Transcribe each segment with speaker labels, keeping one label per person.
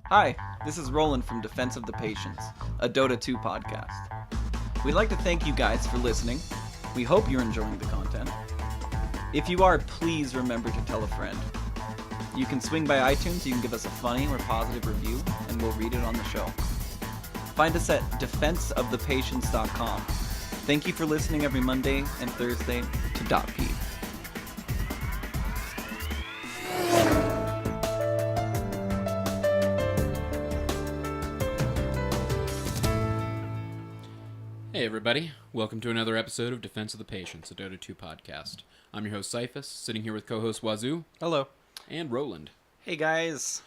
Speaker 1: Hi, this is Roland from Defense of the Patients, a Dota 2 podcast. We'd like to thank you guys for listening. We hope you're enjoying the content. If you are, please remember to tell a friend. You can swing by iTunes, you can give us a funny or positive review, and we'll read it on the show. Find us at defenseofthepatients.com. Thank you for listening every Monday and Thursday to .p.
Speaker 2: Hey everybody, welcome to another episode of Defense of the Patients, a Dota 2 podcast. I'm your host Cyphus, sitting here with co-host Wazoo.
Speaker 3: Hello.
Speaker 2: And Roland.
Speaker 1: Hey guys.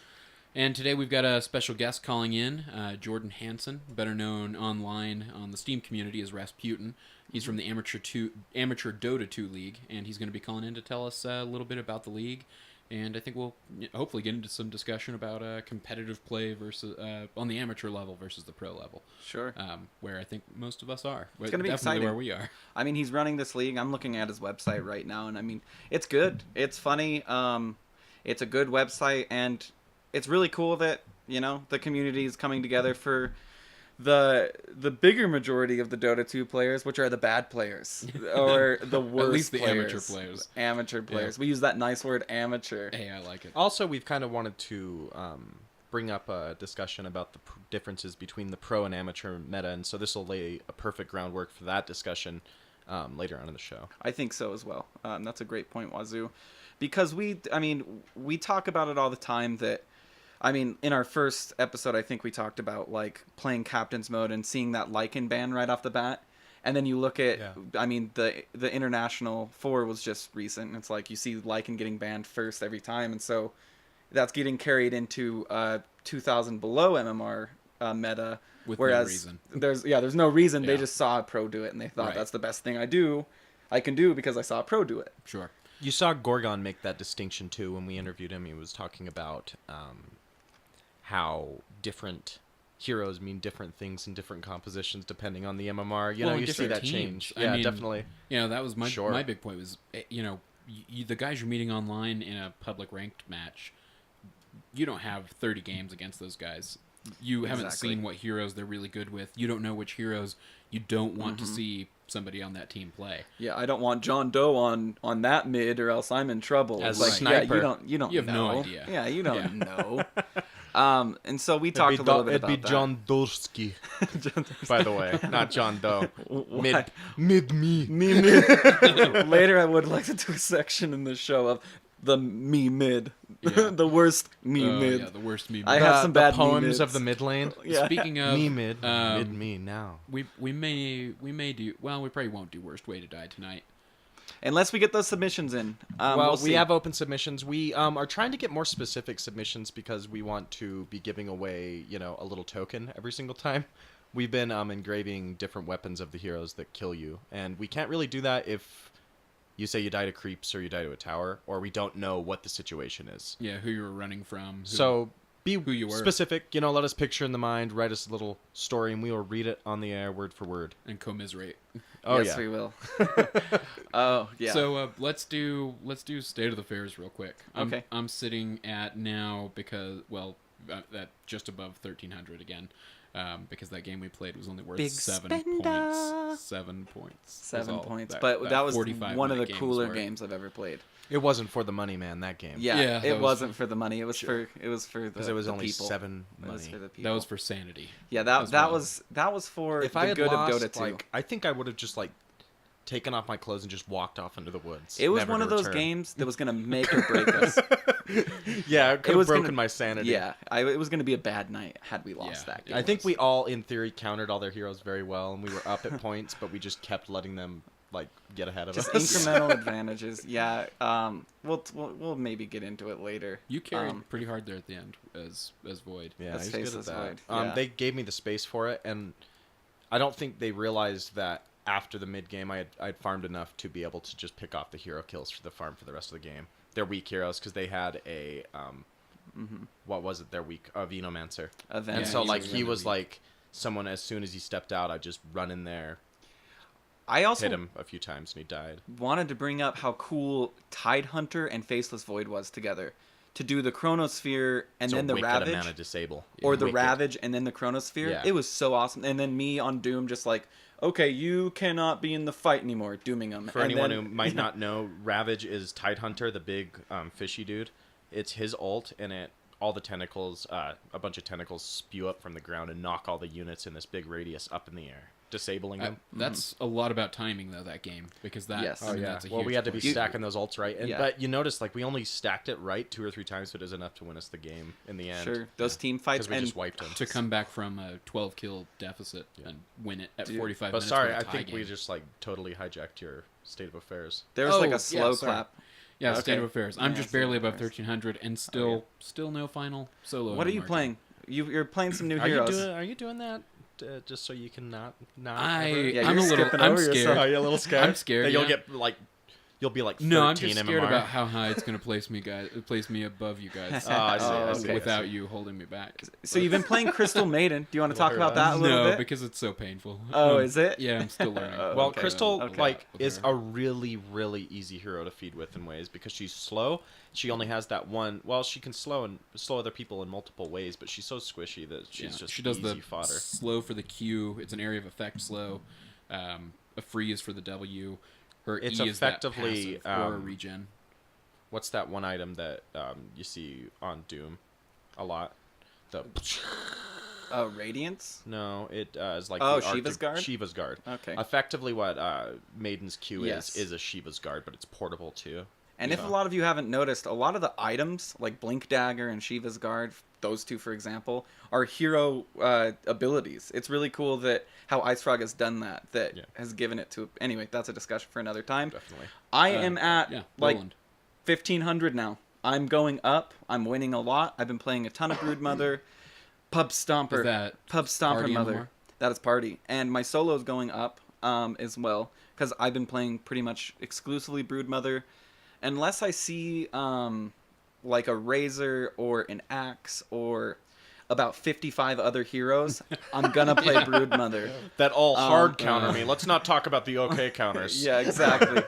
Speaker 2: And today we've got a special guest calling in, Jordan Hansen, better known online on the Steam community as Rasputin. He's from the Amateur Dota 2 League, and he's going to be calling in to tell us a little bit about the league. And I think we'll hopefully get into some discussion about competitive play versus on the amateur level versus the pro level.
Speaker 1: Sure.
Speaker 2: Where I think most of us are.
Speaker 1: It's going to be
Speaker 2: definitely
Speaker 1: exciting.
Speaker 2: Where we are.
Speaker 1: I mean, he's running this league. I'm looking at his website right now, and I mean, it's good. It's funny. It's a good website, and it's really cool that, you know, the community is coming together for the bigger majority of the Dota 2 players, which are the bad players, or the worst
Speaker 2: At least the
Speaker 1: players.
Speaker 2: amateur players.
Speaker 1: Amateur players.
Speaker 2: Yeah.
Speaker 1: We use that nice word, amateur.
Speaker 2: Hey, I like it.
Speaker 3: Also, we've kind of wanted to bring up a discussion about the differences between the pro and amateur meta, and so this will lay a perfect groundwork for that discussion later on in the show.
Speaker 1: I think so as well. That's a great point, Wazoo. Because we talk about it all the time that, I mean, in our first episode, I think we talked about, like, playing Captain's Mode and seeing that Lycan ban right off the bat. And then you look at, I mean, the International 4 was just recent. And it's like you see Lycan getting banned first every time. And so that's getting carried into 2,000 below MMR meta.
Speaker 2: With
Speaker 1: whereas
Speaker 2: no reason.
Speaker 1: There's no reason.
Speaker 2: Yeah.
Speaker 1: They just saw a pro do it, and they thought,
Speaker 2: Right.
Speaker 1: that's the best thing I can do because I saw a pro do it.
Speaker 2: Sure.
Speaker 3: You saw Gorgon make that distinction, too, when we interviewed him. He was talking about how different heroes mean different things in different compositions depending on the MMR. You know, you see that change.
Speaker 2: I
Speaker 3: Yeah,
Speaker 2: mean,
Speaker 3: definitely.
Speaker 2: You know, that was my
Speaker 3: Sure.
Speaker 2: my big point was, you know, the guys you're meeting online in a public ranked match, you don't have 30 games against those guys. You haven't
Speaker 1: Exactly.
Speaker 2: seen what heroes they're really good with. You don't know which heroes you don't want to see somebody on that team play.
Speaker 1: Yeah, I don't want John Doe on that mid, or else I'm in trouble.
Speaker 3: As
Speaker 1: like,
Speaker 3: a sniper.
Speaker 1: Yeah, you don't
Speaker 2: You have
Speaker 1: know.
Speaker 2: no idea.
Speaker 1: Yeah, you don't
Speaker 2: Yeah.
Speaker 1: know. And so we talked a little bit about that.
Speaker 3: John Dorsky, by the way, not John Doe.
Speaker 1: What?
Speaker 3: Mid me.
Speaker 1: Me mid. Later, I would like to do a section in the show of the me mid,
Speaker 2: Yeah.
Speaker 1: the worst me mid.
Speaker 2: Yeah, the worst meme.
Speaker 1: I have some bad
Speaker 3: the poems
Speaker 1: mids.
Speaker 3: of the mid lane.
Speaker 1: Yeah.
Speaker 2: Speaking of
Speaker 3: Me mid, mid me now.
Speaker 2: we may do well. We probably won't do worst way to die tonight.
Speaker 1: Unless we get those submissions in.
Speaker 3: Well,
Speaker 1: we'll
Speaker 3: we
Speaker 1: see.
Speaker 3: have open submissions. We are trying to get more specific submissions because we want to be giving away, you know, a little token every single time. We've been engraving different weapons of the heroes that kill you, and we can't really do that if you say you die to creeps or you die to a tower, or we don't know what the situation is.
Speaker 2: Yeah, who you were running from.
Speaker 3: So be
Speaker 2: who you were.
Speaker 3: specific. You know, let us picture in the mind, write us a little story, and we will read it on the air word for word.
Speaker 2: and commiserate.
Speaker 3: Oh
Speaker 1: yes,
Speaker 3: yeah.
Speaker 1: we will. Oh yeah.
Speaker 2: So let's do State of the Fairs real quick.
Speaker 1: Okay.
Speaker 2: I'm sitting at now because at just above 1,300 again. Because that game we played was only worth
Speaker 1: Big
Speaker 2: 7
Speaker 1: spender.
Speaker 2: points. 7 points.
Speaker 1: 7
Speaker 2: was all
Speaker 1: points, but that was
Speaker 2: 45
Speaker 1: one of the
Speaker 2: minute game
Speaker 1: cooler
Speaker 2: was worth.
Speaker 1: games I've ever played.
Speaker 3: It wasn't for the money, man. That game.
Speaker 1: Yeah,
Speaker 2: Yeah, that
Speaker 1: it
Speaker 2: was
Speaker 1: wasn't for the money. It was for the
Speaker 3: because it was
Speaker 1: the
Speaker 3: only
Speaker 1: people.
Speaker 3: 7
Speaker 1: It was
Speaker 3: money.
Speaker 1: for the people.
Speaker 2: That was for sanity.
Speaker 1: Yeah, that
Speaker 2: as well.
Speaker 1: was for
Speaker 3: If
Speaker 1: the
Speaker 3: I had
Speaker 1: good
Speaker 3: lost,
Speaker 1: of Dota 2.
Speaker 3: like, I think I would have just like taken off my clothes and just walked off into the woods.
Speaker 1: It was
Speaker 3: never
Speaker 1: one
Speaker 3: to
Speaker 1: of those
Speaker 3: return.
Speaker 1: games that was gonna make or break us.
Speaker 3: Yeah, it could
Speaker 1: was
Speaker 3: have broken
Speaker 1: gonna-
Speaker 3: my sanity.
Speaker 1: Yeah, it was gonna be a bad night had we lost
Speaker 2: Yeah,
Speaker 1: that
Speaker 2: it
Speaker 1: game.
Speaker 3: I think we all, in theory, countered all their heroes very well, and we were up at points, but we just kept letting them like get ahead of
Speaker 1: just
Speaker 3: us.
Speaker 1: incremental advantages. Yeah, we'll maybe get into it later.
Speaker 2: You carried pretty hard there at the end as Void.
Speaker 3: Yeah,
Speaker 1: Let's
Speaker 3: he's
Speaker 1: face
Speaker 3: good at
Speaker 1: this,
Speaker 3: that.
Speaker 1: Void. Yeah.
Speaker 3: They gave me the space for it, and I don't think they realized that after the mid game, I'd farmed enough to be able to just pick off the hero kills for the farm for the rest of the game. They're weak heroes because they had a what was it? Their weak Venomancer. And
Speaker 1: Event.
Speaker 3: so
Speaker 2: he's
Speaker 3: like
Speaker 2: a
Speaker 3: he
Speaker 2: really
Speaker 3: was
Speaker 2: weak.
Speaker 3: like someone as soon as he stepped out, I just run in there,
Speaker 1: I also
Speaker 3: hit him a few times, and he died.
Speaker 1: wanted to bring up how cool Tidehunter and Faceless Void was together. to do the Chronosphere and
Speaker 3: So
Speaker 1: then the
Speaker 3: wicked
Speaker 1: Ravage,
Speaker 3: amount of disable.
Speaker 1: or the
Speaker 3: Wicked.
Speaker 1: Ravage and then the Chronosphere.
Speaker 3: Yeah.
Speaker 1: It was so awesome. And then me on Doom just like, okay, you cannot be in the fight anymore, dooming them.
Speaker 3: For
Speaker 1: and
Speaker 3: anyone
Speaker 1: then,
Speaker 3: who might not know, Ravage is Tidehunter, the big fishy dude. It's his ult, and all the tentacles, a bunch of tentacles spew up from the ground and knock all the units in this big radius up in the air, disabling them.
Speaker 2: That's a lot about timing, though, that game, because that.
Speaker 1: Yes.
Speaker 2: I mean,
Speaker 3: Oh yeah.
Speaker 2: that's a
Speaker 3: Well,
Speaker 2: huge
Speaker 3: we had to be
Speaker 2: portion.
Speaker 3: stacking those ults right, and
Speaker 1: Yeah.
Speaker 3: but you notice like we only stacked it right 2 or 3 times, so it is enough to win us the game in the end.
Speaker 1: Sure, those team fights.
Speaker 3: Because we
Speaker 1: And
Speaker 3: just wiped them.
Speaker 2: to come back from a 12 kill deficit and win it at 45
Speaker 3: But
Speaker 2: minutes.
Speaker 3: sorry,
Speaker 2: with a
Speaker 3: I
Speaker 2: tie
Speaker 3: think
Speaker 2: game.
Speaker 3: we just like totally hijacked your state of affairs.
Speaker 1: there was like
Speaker 2: Oh,
Speaker 1: a slow
Speaker 2: yeah, sorry.
Speaker 1: clap.
Speaker 2: Yeah,
Speaker 1: Okay.
Speaker 2: state of affairs. I'm
Speaker 1: Yeah,
Speaker 2: just
Speaker 1: state of
Speaker 2: barely above
Speaker 1: affairs.
Speaker 2: 1300 and still no final solo.
Speaker 1: What are you
Speaker 2: margin.
Speaker 1: playing? You're playing some new
Speaker 3: Are
Speaker 1: heroes.
Speaker 3: you doing that just so you can not?
Speaker 1: Yeah,
Speaker 2: I'm a
Speaker 1: you're
Speaker 2: little.
Speaker 1: skipping
Speaker 2: I'm
Speaker 1: over
Speaker 2: scared.
Speaker 1: yourself.
Speaker 3: Are you a little scared?
Speaker 2: I'm scared.
Speaker 3: That you'll
Speaker 2: yeah.
Speaker 3: get like, you'll be like 13
Speaker 2: No, I'm just scared
Speaker 3: MMR.
Speaker 2: about how high it's going to place me above you guys.
Speaker 3: Oh, I see.
Speaker 1: Oh,
Speaker 3: I see.
Speaker 1: okay.
Speaker 2: Without you holding me back.
Speaker 1: So you've been playing Crystal Maiden. Do you want to talk
Speaker 3: Well,
Speaker 1: about that a little
Speaker 2: No,
Speaker 1: bit?
Speaker 2: because it's so painful.
Speaker 1: Oh, is it?
Speaker 2: Yeah, I'm still learning.
Speaker 3: Well,
Speaker 1: Okay.
Speaker 3: Crystal
Speaker 1: Okay.
Speaker 3: like
Speaker 2: Okay.
Speaker 3: is a really easy hero to feed with in ways because she's slow. She only has that one. Well, she can slow other people in multiple ways, but she's so squishy that she's
Speaker 2: Yeah,
Speaker 3: just
Speaker 2: she does
Speaker 3: easy
Speaker 2: the
Speaker 3: fodder.
Speaker 2: slow for the Q. It's an area of effect slow. A freeze for the W. Her
Speaker 3: It's
Speaker 2: E is that
Speaker 3: effectively,
Speaker 2: passive aura regen.
Speaker 3: What's that one item that you see on Doom a lot? The
Speaker 1: Radiance.
Speaker 3: no, it is like
Speaker 1: Oh,
Speaker 3: the Arctic-
Speaker 1: Shiva's Guard?
Speaker 3: Shiva's Guard.
Speaker 1: Okay.
Speaker 3: Effectively, what Maiden's Q
Speaker 1: Yes.
Speaker 3: is a Shiva's Guard, but it's portable too.
Speaker 1: And if a lot of you haven't noticed, a lot of the items, like Blink Dagger and Shiva's Guard, those two, for example, are hero abilities. It's really cool that how Ice Frog has done that,
Speaker 3: Yeah.
Speaker 1: has given it to... Anyway, that's a discussion for another time.
Speaker 3: Definitely.
Speaker 1: I am at, like,
Speaker 2: Roland.
Speaker 1: 1,500 now. I'm going up. I'm winning a lot. I've been playing a ton of Broodmother. Pub Stomper.
Speaker 2: Is that
Speaker 1: Pub Stomper
Speaker 2: Party
Speaker 1: Mother.
Speaker 2: anymore?
Speaker 1: That is Party. And my solo's going up as well, because I've been playing pretty much exclusively Broodmother. Unless I see like a Razor or an Axe or about 55 other heroes, I'm gonna play Broodmother.
Speaker 3: That all hard counter me. Let's not talk about the okay counters.
Speaker 1: Yeah, exactly.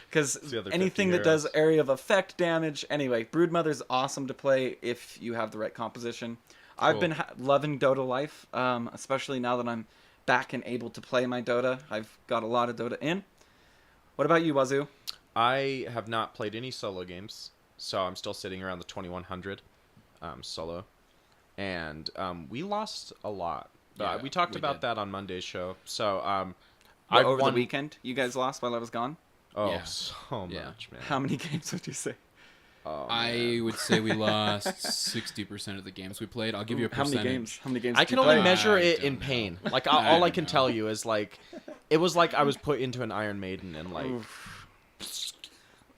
Speaker 1: Because
Speaker 3: the other 50
Speaker 1: anything that does
Speaker 3: heroes.
Speaker 1: area of effect damage. Anyway, Broodmother's awesome to play if you have the right composition. I've
Speaker 3: Cool.
Speaker 1: been loving Dota life, especially now that I'm back and able to play my Dota. I've got a lot of Dota in. What about you, Wazoo?
Speaker 3: I have not played any solo games, so I'm still sitting around the 2100 solo, and we lost a lot.
Speaker 2: Yeah,
Speaker 3: We talked
Speaker 2: we
Speaker 3: about
Speaker 2: did.
Speaker 3: that on Monday's show. So
Speaker 1: Over
Speaker 3: won...
Speaker 1: the weekend, you guys lost while I was gone.
Speaker 3: Oh,
Speaker 2: Yeah.
Speaker 3: so
Speaker 2: Yeah.
Speaker 3: much, man.
Speaker 1: How many games would you say?
Speaker 3: Oh,
Speaker 2: I
Speaker 3: man.
Speaker 2: would say we lost 60% of the games we played. I'll give you a
Speaker 1: How
Speaker 2: percentage.
Speaker 1: many games? How many games?
Speaker 3: I
Speaker 1: did
Speaker 3: can
Speaker 1: you
Speaker 3: only
Speaker 1: play?
Speaker 3: measure
Speaker 2: I
Speaker 3: it
Speaker 2: don't
Speaker 3: in
Speaker 2: know.
Speaker 3: pain. Like
Speaker 2: I
Speaker 3: all I
Speaker 2: don't
Speaker 3: can
Speaker 2: know.
Speaker 3: tell you is like, it was like I was put into an Iron Maiden and like,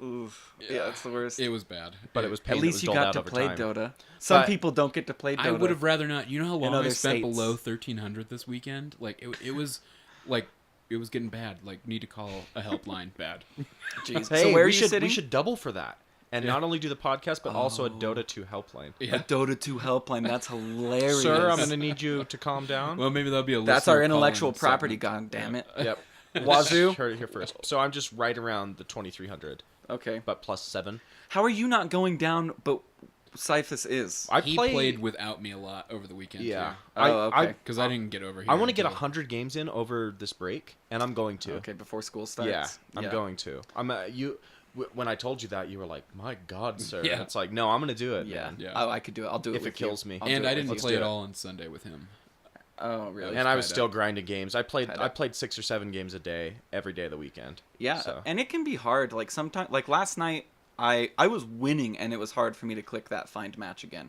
Speaker 1: Oof. Yeah, it's the worst.
Speaker 2: It was bad.
Speaker 3: but it was pain
Speaker 1: At
Speaker 3: that
Speaker 1: least
Speaker 3: was
Speaker 1: you
Speaker 3: doled
Speaker 1: got
Speaker 3: out
Speaker 1: to
Speaker 3: over
Speaker 1: play
Speaker 3: time.
Speaker 1: Dota. Some
Speaker 3: But
Speaker 1: people don't get to play Dota.
Speaker 2: I would have rather not. You know how long
Speaker 1: other
Speaker 2: I spent
Speaker 1: states.
Speaker 2: below 1300 this weekend? Like it was like it was getting bad. Like need to call a helpline bad.
Speaker 1: Jeez.
Speaker 3: Hey,
Speaker 1: so where are
Speaker 3: we
Speaker 1: you
Speaker 3: should
Speaker 1: sitting?
Speaker 3: we should double for that, and not only do the podcast, but also a Dota 2 helpline.
Speaker 1: A
Speaker 2: Yeah.
Speaker 1: Dota 2 helpline. That's hilarious.
Speaker 3: Sir, I'm gonna need you to calm down.
Speaker 2: Well, maybe that'll be a
Speaker 1: That's
Speaker 2: listener
Speaker 1: our intellectual
Speaker 2: call-in
Speaker 1: property.
Speaker 2: segment.
Speaker 1: God damn it.
Speaker 3: Yep.
Speaker 1: Wazoo.
Speaker 3: Heard it here first. So I'm just right around the 2300,
Speaker 1: Okay.
Speaker 3: but plus 7.
Speaker 1: How are you not going down? But Cyphus is.
Speaker 2: He played without me a lot over the weekend.
Speaker 3: Yeah.
Speaker 1: Oh, okay.
Speaker 2: Because I didn't get over here.
Speaker 3: I want to get
Speaker 2: until-
Speaker 3: 100 games in over this break, and I'm going to.
Speaker 1: Okay, before school starts.
Speaker 3: Yeah, I'm going to. When I told you that, you were like, "My God, sir!"
Speaker 2: Yeah.
Speaker 3: And it's like, no, I'm gonna do it.
Speaker 1: Yeah.
Speaker 3: man.
Speaker 2: Yeah.
Speaker 1: Oh, I could do it. I'll do it
Speaker 3: If it
Speaker 1: with you.
Speaker 3: kills me.
Speaker 1: I'll do
Speaker 2: And
Speaker 1: it
Speaker 2: I
Speaker 1: with
Speaker 2: didn't
Speaker 1: you.
Speaker 2: play
Speaker 3: do
Speaker 2: at
Speaker 3: it.
Speaker 2: all on Sunday with him.
Speaker 1: Oh, really?
Speaker 3: And I was
Speaker 2: tied
Speaker 3: still
Speaker 2: up.
Speaker 3: grinding games. I
Speaker 1: Tied up.
Speaker 3: played 6 or 7 games a day, every day of the weekend.
Speaker 1: Yeah,
Speaker 3: So.
Speaker 1: and it can be hard. Like sometimes, like last night, I was winning, and it was hard for me to click that find match again,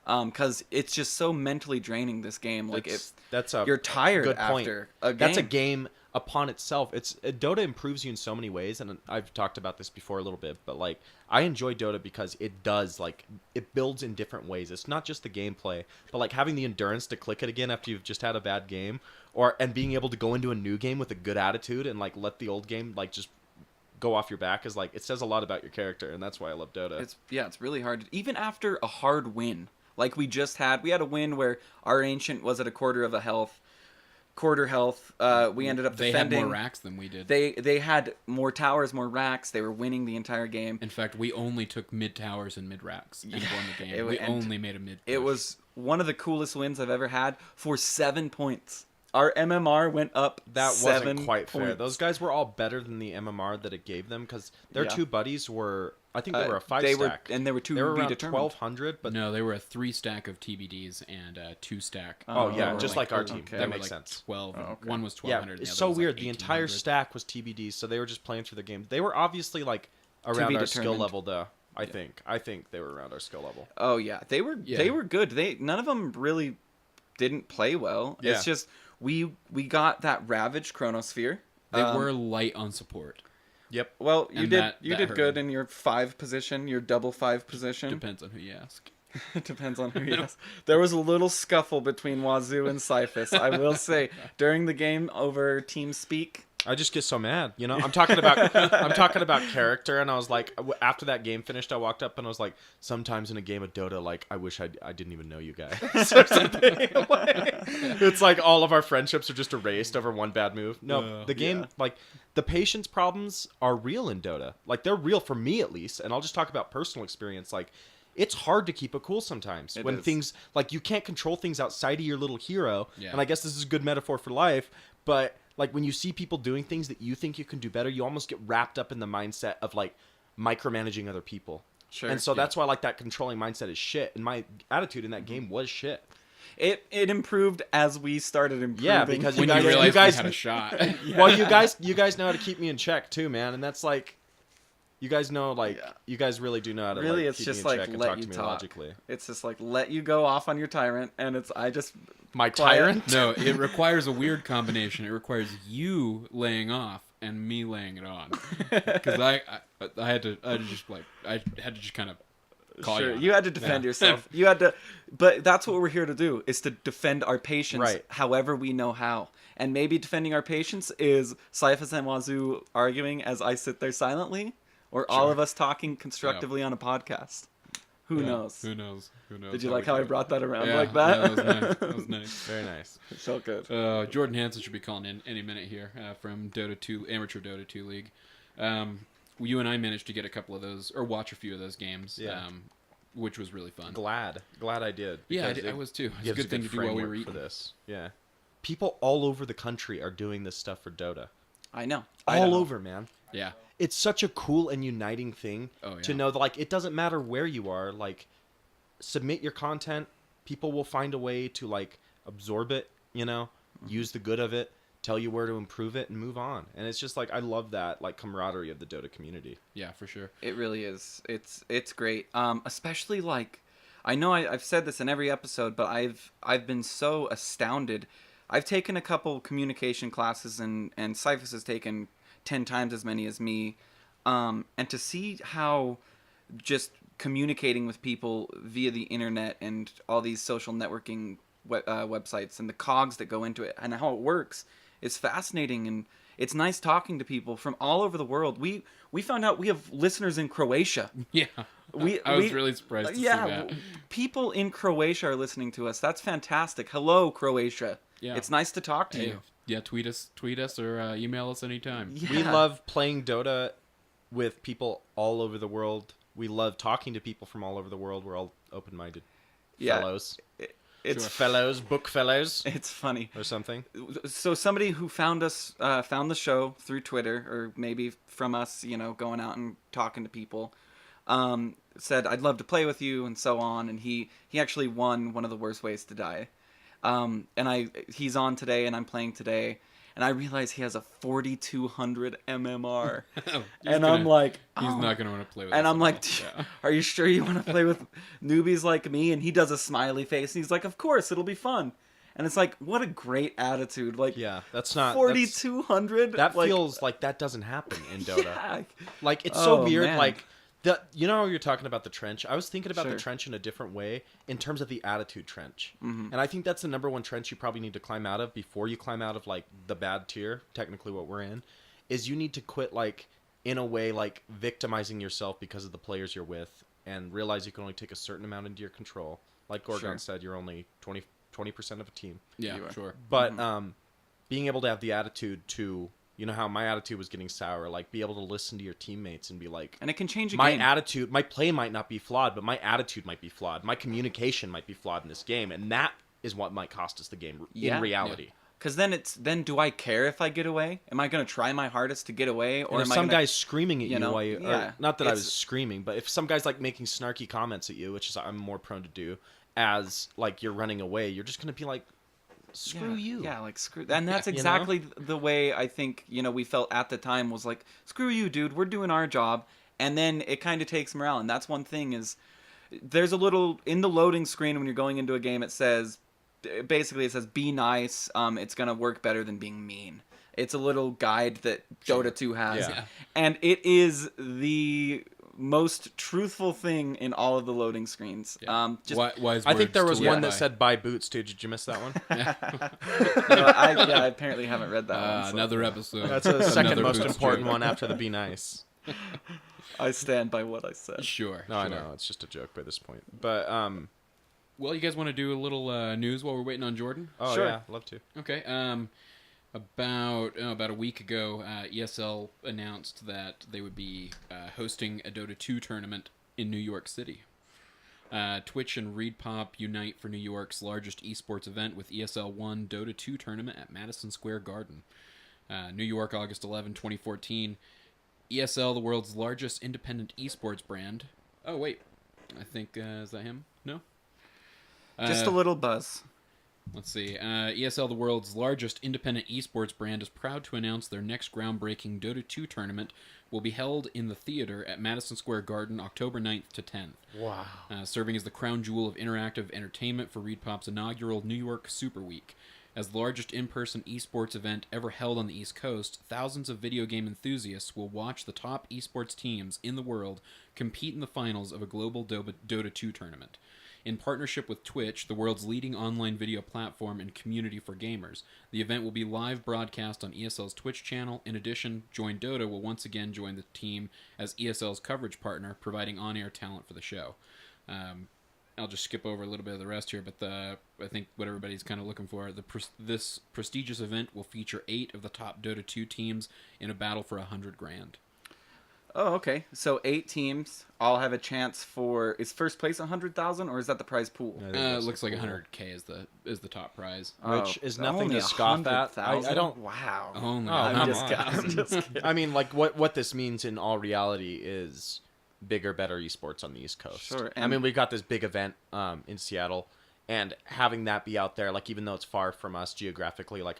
Speaker 1: because it's just so mentally draining. This game, like
Speaker 3: That's a
Speaker 1: you're tired
Speaker 3: good point.
Speaker 1: after a game.
Speaker 3: That's a game upon itself. Dota improves you in so many ways, and I've talked about this before a little bit, but like I enjoy Dota because it does it builds in different ways. It's not just the gameplay, but like having the endurance to click it again after you've just had a bad game, and being able to go into a new game with a good attitude and like let the old game like just go off your back is like it says a lot about your character, and that's why I love Dota.
Speaker 1: It's really hard. Even after a hard win, like we had a win where our ancient was at a quarter of a health. quarter health. We ended up
Speaker 2: They
Speaker 1: defending.
Speaker 2: had more racks than we did.
Speaker 1: They had more towers, more racks. They were winning the entire game.
Speaker 2: In fact, we only took mid towers and mid racks and won the game. We
Speaker 1: and
Speaker 2: only made a mid.
Speaker 1: It
Speaker 2: push.
Speaker 1: was one of the coolest wins I've ever had for 7 points. Our MMR went up.
Speaker 3: That
Speaker 1: 7
Speaker 3: wasn't quite fair.
Speaker 1: points.
Speaker 3: Those guys were all better than the MMR that it gave them because their
Speaker 1: Yeah.
Speaker 3: two buddies were, I think they were a 5
Speaker 1: They
Speaker 3: stack.
Speaker 1: were, and there were two
Speaker 3: they were
Speaker 1: be
Speaker 3: around
Speaker 1: determined.
Speaker 3: 1,200, but
Speaker 2: no, they were a 3 stack of TBDs and a 2 stack.
Speaker 3: oh yeah,
Speaker 1: Oh,
Speaker 3: just like our team.
Speaker 1: okay.
Speaker 2: They
Speaker 3: That
Speaker 2: were
Speaker 3: makes
Speaker 2: like
Speaker 3: sense.
Speaker 2: 12.
Speaker 1: Oh, okay.
Speaker 2: One was
Speaker 3: Yeah,
Speaker 2: 1,200.
Speaker 3: it's
Speaker 2: the
Speaker 3: so
Speaker 2: other was
Speaker 3: weird.
Speaker 2: Like
Speaker 3: The entire
Speaker 2: 1,800.
Speaker 3: stack was TBDs, so they were just playing through the game. They were obviously like around
Speaker 1: be
Speaker 3: our skill
Speaker 1: determined.
Speaker 3: level, though. I think they were around our skill level.
Speaker 1: Oh yeah, they were good. None of them really didn't play well.
Speaker 3: Yeah.
Speaker 1: It's just we got that Ravage Chronosphere.
Speaker 2: They were light on support.
Speaker 3: Yep.
Speaker 1: Well, you
Speaker 2: And
Speaker 1: did
Speaker 2: that
Speaker 1: did
Speaker 2: hurt
Speaker 1: good
Speaker 2: them.
Speaker 1: in your 5 position, your double 5 position.
Speaker 2: Depends on who you ask.
Speaker 1: It depends on who you ask. There was a little scuffle between Wazoo and Cyphus. I will say during the game over TeamSpeak.
Speaker 3: I just get so mad, you know. I'm talking about character, and I was like, after that game finished, I walked up and I was like, sometimes in a game of Dota, like I wish I didn't even know you guys or something. It's like all of our friendships are just erased over one bad move. No, the game, like the patience problems are real in Dota. Like they're real for me at least, and I'll just talk about personal experience. Like it's hard to keep it cool sometimes
Speaker 1: It
Speaker 3: when
Speaker 1: is.
Speaker 3: things like you can't control things outside of your little hero.
Speaker 2: Yeah.
Speaker 3: And I guess this is a good metaphor for life, but like when you see people doing things that you think you can do better, you almost get wrapped up in the mindset of like micromanaging other people.
Speaker 1: Sure.
Speaker 3: And so that's why like that controlling mindset is shit. And my attitude in that game was shit.
Speaker 1: It improved as we started improving.
Speaker 3: Yeah, because
Speaker 2: When
Speaker 3: guys-
Speaker 2: you realized
Speaker 3: guys-
Speaker 2: we had a shot.
Speaker 3: Well, you guys know how to keep me in check too, man. And that's like, you guys know like
Speaker 1: Yeah.
Speaker 3: you guys really do know how to
Speaker 1: Really,
Speaker 3: like,
Speaker 1: it's
Speaker 3: keep
Speaker 1: just
Speaker 3: me in
Speaker 1: like
Speaker 3: check and
Speaker 1: let
Speaker 3: talk
Speaker 1: you
Speaker 3: to me
Speaker 1: talk.
Speaker 3: logically.
Speaker 1: It's just like let you go off on your tyrant, and
Speaker 3: My
Speaker 1: Quiet.
Speaker 3: tyrant.
Speaker 2: No, it requires a weird combination. It requires you laying off and me laying it on. Because I had to just kind of call
Speaker 1: sure,
Speaker 2: you. on
Speaker 1: you
Speaker 2: it.
Speaker 1: had to defend
Speaker 2: Yeah.
Speaker 1: yourself. You had to, but that's what we're here to do: is to defend our patience,
Speaker 3: Right.
Speaker 1: however we know how. And maybe defending our patience is Cyphus and Wazoo arguing as I sit there silently, or all of us talking constructively on a podcast. Who
Speaker 2: Yeah.
Speaker 1: knows?
Speaker 2: Who knows? Who knows?
Speaker 1: Did you like how
Speaker 2: we
Speaker 1: I
Speaker 2: do it.
Speaker 1: brought that around
Speaker 2: Yeah,
Speaker 1: like that?
Speaker 2: Yeah, that was nice. That was nice.
Speaker 3: Very nice.
Speaker 1: It felt good.
Speaker 2: Jordan Hansen should be calling in any minute here from Dota 2, Amateur Dota 2 League. You and I managed to get a couple of those, or watch a few of those games,
Speaker 3: Yeah.
Speaker 2: which was really fun.
Speaker 3: Glad I did.
Speaker 2: Yeah,
Speaker 3: because
Speaker 2: I was too. It's a
Speaker 3: gives
Speaker 2: good thing to do while we were
Speaker 3: framework
Speaker 2: eating.
Speaker 3: for this. Yeah. People all over the country are doing this stuff for Dota.
Speaker 1: I know.
Speaker 3: All over, man.
Speaker 2: Yeah.
Speaker 3: It's such a cool and uniting thing
Speaker 2: Oh, yeah.
Speaker 3: to know that like it doesn't matter where you are, like submit your content, people will find a way to like absorb it, you know, use the good of it, tell you where to improve it and move on. And it's just like I love that like camaraderie of the Dota community.
Speaker 2: Yeah, for sure.
Speaker 1: It really is. It's great. Especially like, I know I've said this in every episode, but I've been so astounded. I've taken a couple communication classes, and Cyphus has taken 10 times as many as me. And to see how just communicating with people via the internet and all these social networking websites and the cogs that go into it and how it works is fascinating, and it's nice talking to people from all over the world. We found out we have listeners in Croatia.
Speaker 2: Yeah. I was really surprised to see that.
Speaker 1: People in Croatia are listening to us. That's fantastic. Hello, Croatia.
Speaker 2: Yeah.
Speaker 1: It's nice to talk to
Speaker 2: Hey,
Speaker 1: you.
Speaker 2: yeah, tweet us or email us anytime.
Speaker 1: Yeah.
Speaker 3: We love playing Dota with people all over the world. We love talking to people from all over the world. We're all open-minded
Speaker 1: Yeah.
Speaker 3: fellows.
Speaker 1: It's
Speaker 3: Fellows, book fellows
Speaker 1: it's funny.
Speaker 3: or something.
Speaker 1: So somebody who found us, found the show through Twitter, or maybe from us, going out and talking to people, said, "I'd love to play with you," and so on. And he actually won one of the worst ways to die. And he's on today, and I'm playing today, and I realize he has a 4,200 MMR, and I'm like,
Speaker 2: He's
Speaker 1: oh.
Speaker 2: not going to want to play with us.
Speaker 1: And I'm
Speaker 2: at
Speaker 1: like,
Speaker 2: all. Yeah.
Speaker 1: are you sure you want to play with newbies like me? And he does a smiley face, and he's like, of course, it'll be fun. And it's like, what a great attitude. Like,
Speaker 3: Yeah, that's not
Speaker 1: 4,200.
Speaker 3: That
Speaker 1: like,
Speaker 3: feels like that doesn't happen in Dota.
Speaker 1: yeah.
Speaker 3: Like it's so
Speaker 1: Oh,
Speaker 3: weird.
Speaker 1: man.
Speaker 3: Like you know how you're talking about the trench. I was thinking about
Speaker 1: Sure.
Speaker 3: the trench in a different way in terms of the attitude trench, and I think that's the number one trench you probably need to climb out of before you climb out of like the bad tier. Technically, what we're in is you need to quit like in a way like victimizing yourself because of the players you're with, and realize you can only take a certain amount into your control. Like Gorgon
Speaker 1: Sure.
Speaker 3: said, you're only 20% of a team.
Speaker 2: Yeah,
Speaker 1: You are.
Speaker 2: sure.
Speaker 3: But being able to have the attitude to, you know how my attitude was getting sour, like be able to listen to your teammates and be like,
Speaker 1: And it can change a
Speaker 3: my
Speaker 1: game.
Speaker 3: attitude, my play might not be flawed, but my attitude might be flawed. My communication might be flawed in this game, and that is what might cost us the game
Speaker 1: Yeah.
Speaker 3: in reality.
Speaker 1: Yeah. Because then do I care if I get away? Am I going to try my hardest to get away? Or
Speaker 3: And if
Speaker 1: am I
Speaker 3: some
Speaker 1: guy's
Speaker 3: guy's screaming at you, while you,
Speaker 1: yeah,
Speaker 3: or, not that I
Speaker 1: it's-
Speaker 3: was screaming, but if some guy's like making snarky comments at you, which is I'm more prone to do, as like you're running away, you're just going to be like, screw you.
Speaker 1: Yeah, like screw. And that's
Speaker 3: You know?
Speaker 1: exactly the way I think, we felt at the time was like, screw you, dude. We're doing our job. And then it kind of takes morale. And that's one thing is there's a little in the loading screen when you're going into a game, it says, be nice. It's going to work better than being mean. It's a little guide that Dota 2 has.
Speaker 3: Yeah.
Speaker 1: And it is the most truthful thing in all of the loading screens.
Speaker 2: Yeah.
Speaker 1: Just
Speaker 2: Wise
Speaker 3: I think
Speaker 2: words
Speaker 3: there was
Speaker 2: to
Speaker 3: one
Speaker 2: live
Speaker 3: that
Speaker 2: by.
Speaker 3: said buy boots too. Did you miss that one?
Speaker 1: I apparently haven't read that one. So
Speaker 2: Another episode.
Speaker 3: That's the second
Speaker 2: Another
Speaker 3: most
Speaker 2: Boots
Speaker 3: important
Speaker 2: joke.
Speaker 3: one after the be nice.
Speaker 1: I stand by what I said.
Speaker 2: Sure.
Speaker 3: No, I
Speaker 2: sure.
Speaker 3: know it's just a joke by this point. But
Speaker 2: Well, you guys want to do a little news while we're waiting on Jordan?
Speaker 3: oh
Speaker 1: Sure.
Speaker 3: yeah, love to.
Speaker 2: Okay. About a week ago, ESL announced that they would be hosting a Dota 2 tournament in New York City. Twitch and ReedPop unite for New York's largest esports event with ESL 1 Dota 2 tournament at Madison Square Garden. New York, August 11, 2014. ESL, the world's largest independent esports brand. Oh, wait. I think, is that him? No?
Speaker 1: Just a little buzz.
Speaker 2: Let's see. ESL, the world's largest independent esports brand, is proud to announce their next groundbreaking Dota 2 tournament will be held in the theater at Madison Square Garden October 9th to 10th.
Speaker 3: Wow.
Speaker 2: Serving as the crown jewel of interactive entertainment for ReedPop's inaugural New York Super Week. As the largest in-person esports event ever held on the East Coast, thousands of video game enthusiasts will watch the top esports teams in the world compete in the finals of a global Dota 2 tournament. In partnership with Twitch, the world's leading online video platform and community for gamers, the event will be live broadcast on ESL's Twitch channel. In addition, Join Dota will once again join the team as ESL's coverage partner, providing on-air talent for the show. I'll just skip over a little bit of the rest here, but I think what everybody's kind of looking for, this prestigious event will feature 8 of the top Dota 2 teams in a battle for $100,000.
Speaker 1: Oh, okay. So 8 teams all have a chance for. Is first place 100,000 or is that the prize pool?
Speaker 3: I think
Speaker 2: It
Speaker 3: that's
Speaker 2: looks like
Speaker 3: cool.
Speaker 2: 100K is the top prize.
Speaker 3: Which is nothing
Speaker 1: only
Speaker 3: to scoff at.
Speaker 1: 100,000?
Speaker 3: I don't.
Speaker 1: Wow.
Speaker 2: Only
Speaker 1: I'm
Speaker 3: come
Speaker 1: just
Speaker 3: on.
Speaker 1: kidding. I'm just kidding.
Speaker 3: I mean, like what this means in all reality is bigger, better esports on the East Coast.
Speaker 1: Sure,
Speaker 3: I
Speaker 1: and-
Speaker 3: mean, we got this big event in Seattle, and having that be out there, like even though it's far from us geographically, like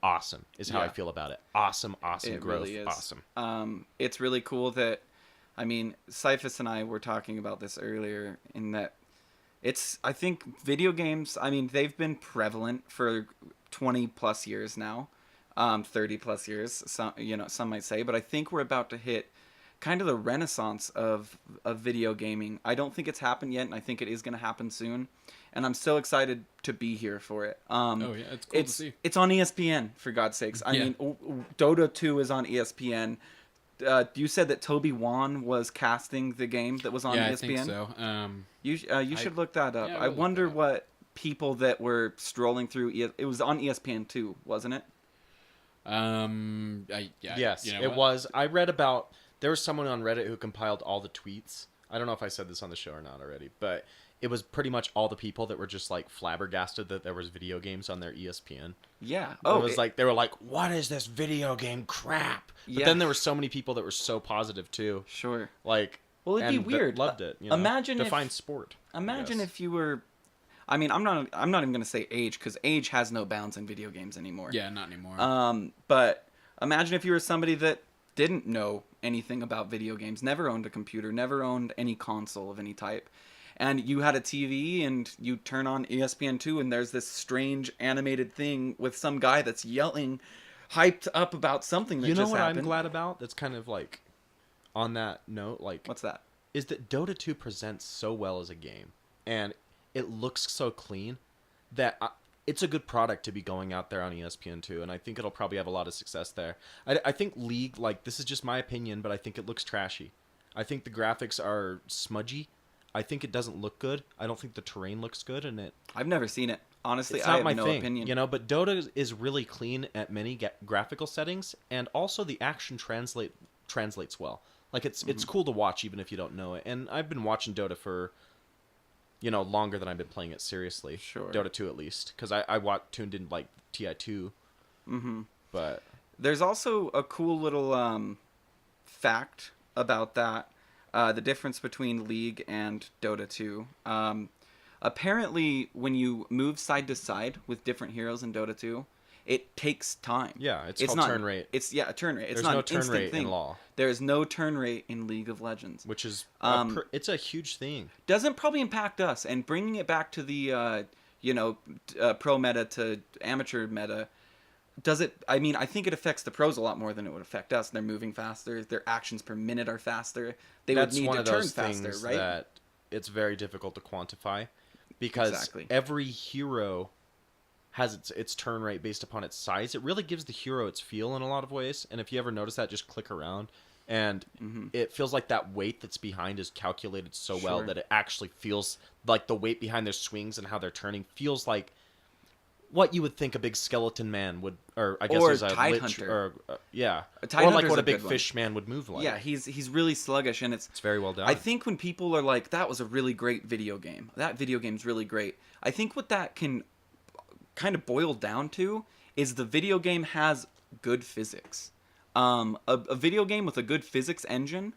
Speaker 3: awesome is how I
Speaker 1: Yeah.
Speaker 3: feel about it. Awesome
Speaker 1: It
Speaker 3: growth.
Speaker 1: really is.
Speaker 3: Awesome.
Speaker 1: It's really cool that, I mean, Cyphus and I were talking about this earlier in that I think video games, I mean, they've been prevalent for 20 plus years now, 30 plus years, some might say, but I think we're about to hit kind of the renaissance of video gaming. I don't think it's happened yet, and I think it is going to happen soon. And I'm so excited to be here for it.
Speaker 2: Oh yeah, it's cool to see.
Speaker 1: It's on ESPN, for God's sakes. I
Speaker 2: Yeah.
Speaker 1: mean, Dota 2 is on ESPN. You said that Toby Wan was casting the game that was on
Speaker 2: Yeah,
Speaker 1: ESPN?
Speaker 2: I think so.
Speaker 1: You should look that up.
Speaker 2: Yeah,
Speaker 1: I
Speaker 2: we'll look
Speaker 1: wonder
Speaker 2: that up.
Speaker 1: what people that were strolling through... it was on ESPN 2, wasn't it?
Speaker 3: Yes,
Speaker 2: you know
Speaker 3: it
Speaker 2: what?
Speaker 3: was. I read about. There was someone on Reddit who compiled all the tweets. I don't know if I said this on the show or not already, but it was pretty much all the people that were just like flabbergasted that there was video games on their ESPN.
Speaker 1: Yeah.
Speaker 3: It was like they were like, "What is this video game crap?" But
Speaker 1: Yeah.
Speaker 3: then there were so many people that were so positive too.
Speaker 1: Sure.
Speaker 3: Like,
Speaker 1: Well, it'd be
Speaker 3: and that
Speaker 1: weird.
Speaker 3: Loved it. You know?
Speaker 1: Imagine if-
Speaker 3: define sport. I
Speaker 1: Imagine
Speaker 3: guess.
Speaker 1: if you were... I mean, I'm not even going to say age, because age has no bounds in video games anymore.
Speaker 2: Yeah, not anymore.
Speaker 1: But imagine if you were somebody that didn't know anything about video games, never owned a computer, never owned any console of any type, and you had a TV and you turn on ESPN2 and there's this strange animated thing with some guy that's yelling, hyped up about something that
Speaker 3: You know
Speaker 1: just
Speaker 3: what
Speaker 1: happened.
Speaker 3: I'm glad about? That's kind of like on that note, like
Speaker 1: What's that?
Speaker 3: is that Dota 2 presents so well as a game, and it looks so clean that it's a good product to be going out there on ESPN2, and I think it'll probably have a lot of success there. I think League, like, this is just my opinion, but I think it looks trashy. I think the graphics are smudgy. I think it doesn't look good. I don't think the terrain looks good, and
Speaker 1: I've never seen it. Honestly,
Speaker 3: it's
Speaker 1: I
Speaker 3: not
Speaker 1: have
Speaker 3: my
Speaker 1: no
Speaker 3: thing.
Speaker 1: opinion.
Speaker 3: You know, but Dota is really clean at many graphical settings, and also the action translates well. Like it's cool to watch even if you don't know it. And I've been watching Dota for longer than I've been playing it seriously.
Speaker 1: Sure.
Speaker 3: Dota 2 at least, because I tuned in like TI2.
Speaker 1: Mm-hmm.
Speaker 3: But
Speaker 1: There's also a cool little fact about that, the difference between League and Dota 2. Apparently, when you move side to side with different heroes in Dota 2, it takes time.
Speaker 3: yeah, it's called
Speaker 1: not,
Speaker 3: turn rate.
Speaker 1: It's a turn rate. It's
Speaker 3: There's
Speaker 1: not
Speaker 3: no
Speaker 1: an
Speaker 3: turn
Speaker 1: instant
Speaker 3: rate
Speaker 1: thing.
Speaker 3: in LoL,
Speaker 1: There is no turn rate in League of Legends,
Speaker 3: which is it's a huge thing.
Speaker 1: doesn't probably impact us. And bringing it back to the pro meta to amateur meta, does it? I mean, I think it affects the pros a lot more than it would affect us. They're moving faster. Their actions per minute are faster.
Speaker 3: That's
Speaker 1: would need
Speaker 3: one
Speaker 1: to
Speaker 3: of
Speaker 1: turn
Speaker 3: those
Speaker 1: faster,
Speaker 3: things
Speaker 1: right?
Speaker 3: that it's very difficult to quantify, because
Speaker 1: Exactly.
Speaker 3: every hero has its turn rate based upon its size. It really gives the hero its feel in a lot of ways. And if you ever notice that, just click around, and it feels like that weight that's behind is calculated so well
Speaker 1: Sure.
Speaker 3: that it actually feels like the weight behind their swings and how they're turning feels like what you would think a big skeleton man would, or I guess
Speaker 1: Or
Speaker 3: there's a
Speaker 1: Tide
Speaker 3: lich,
Speaker 1: Hunter.
Speaker 3: or
Speaker 1: A Tide
Speaker 3: or like
Speaker 1: Hunter's
Speaker 3: what
Speaker 1: a
Speaker 3: a big
Speaker 1: good one.
Speaker 3: fish man would move like.
Speaker 1: Yeah, he's really sluggish, and
Speaker 3: It's very well done.
Speaker 1: I think when people are like, "That was a really great video game. That video game's really great." I think what that can kind of boil down to is the video game has good physics. A video game with a good physics engine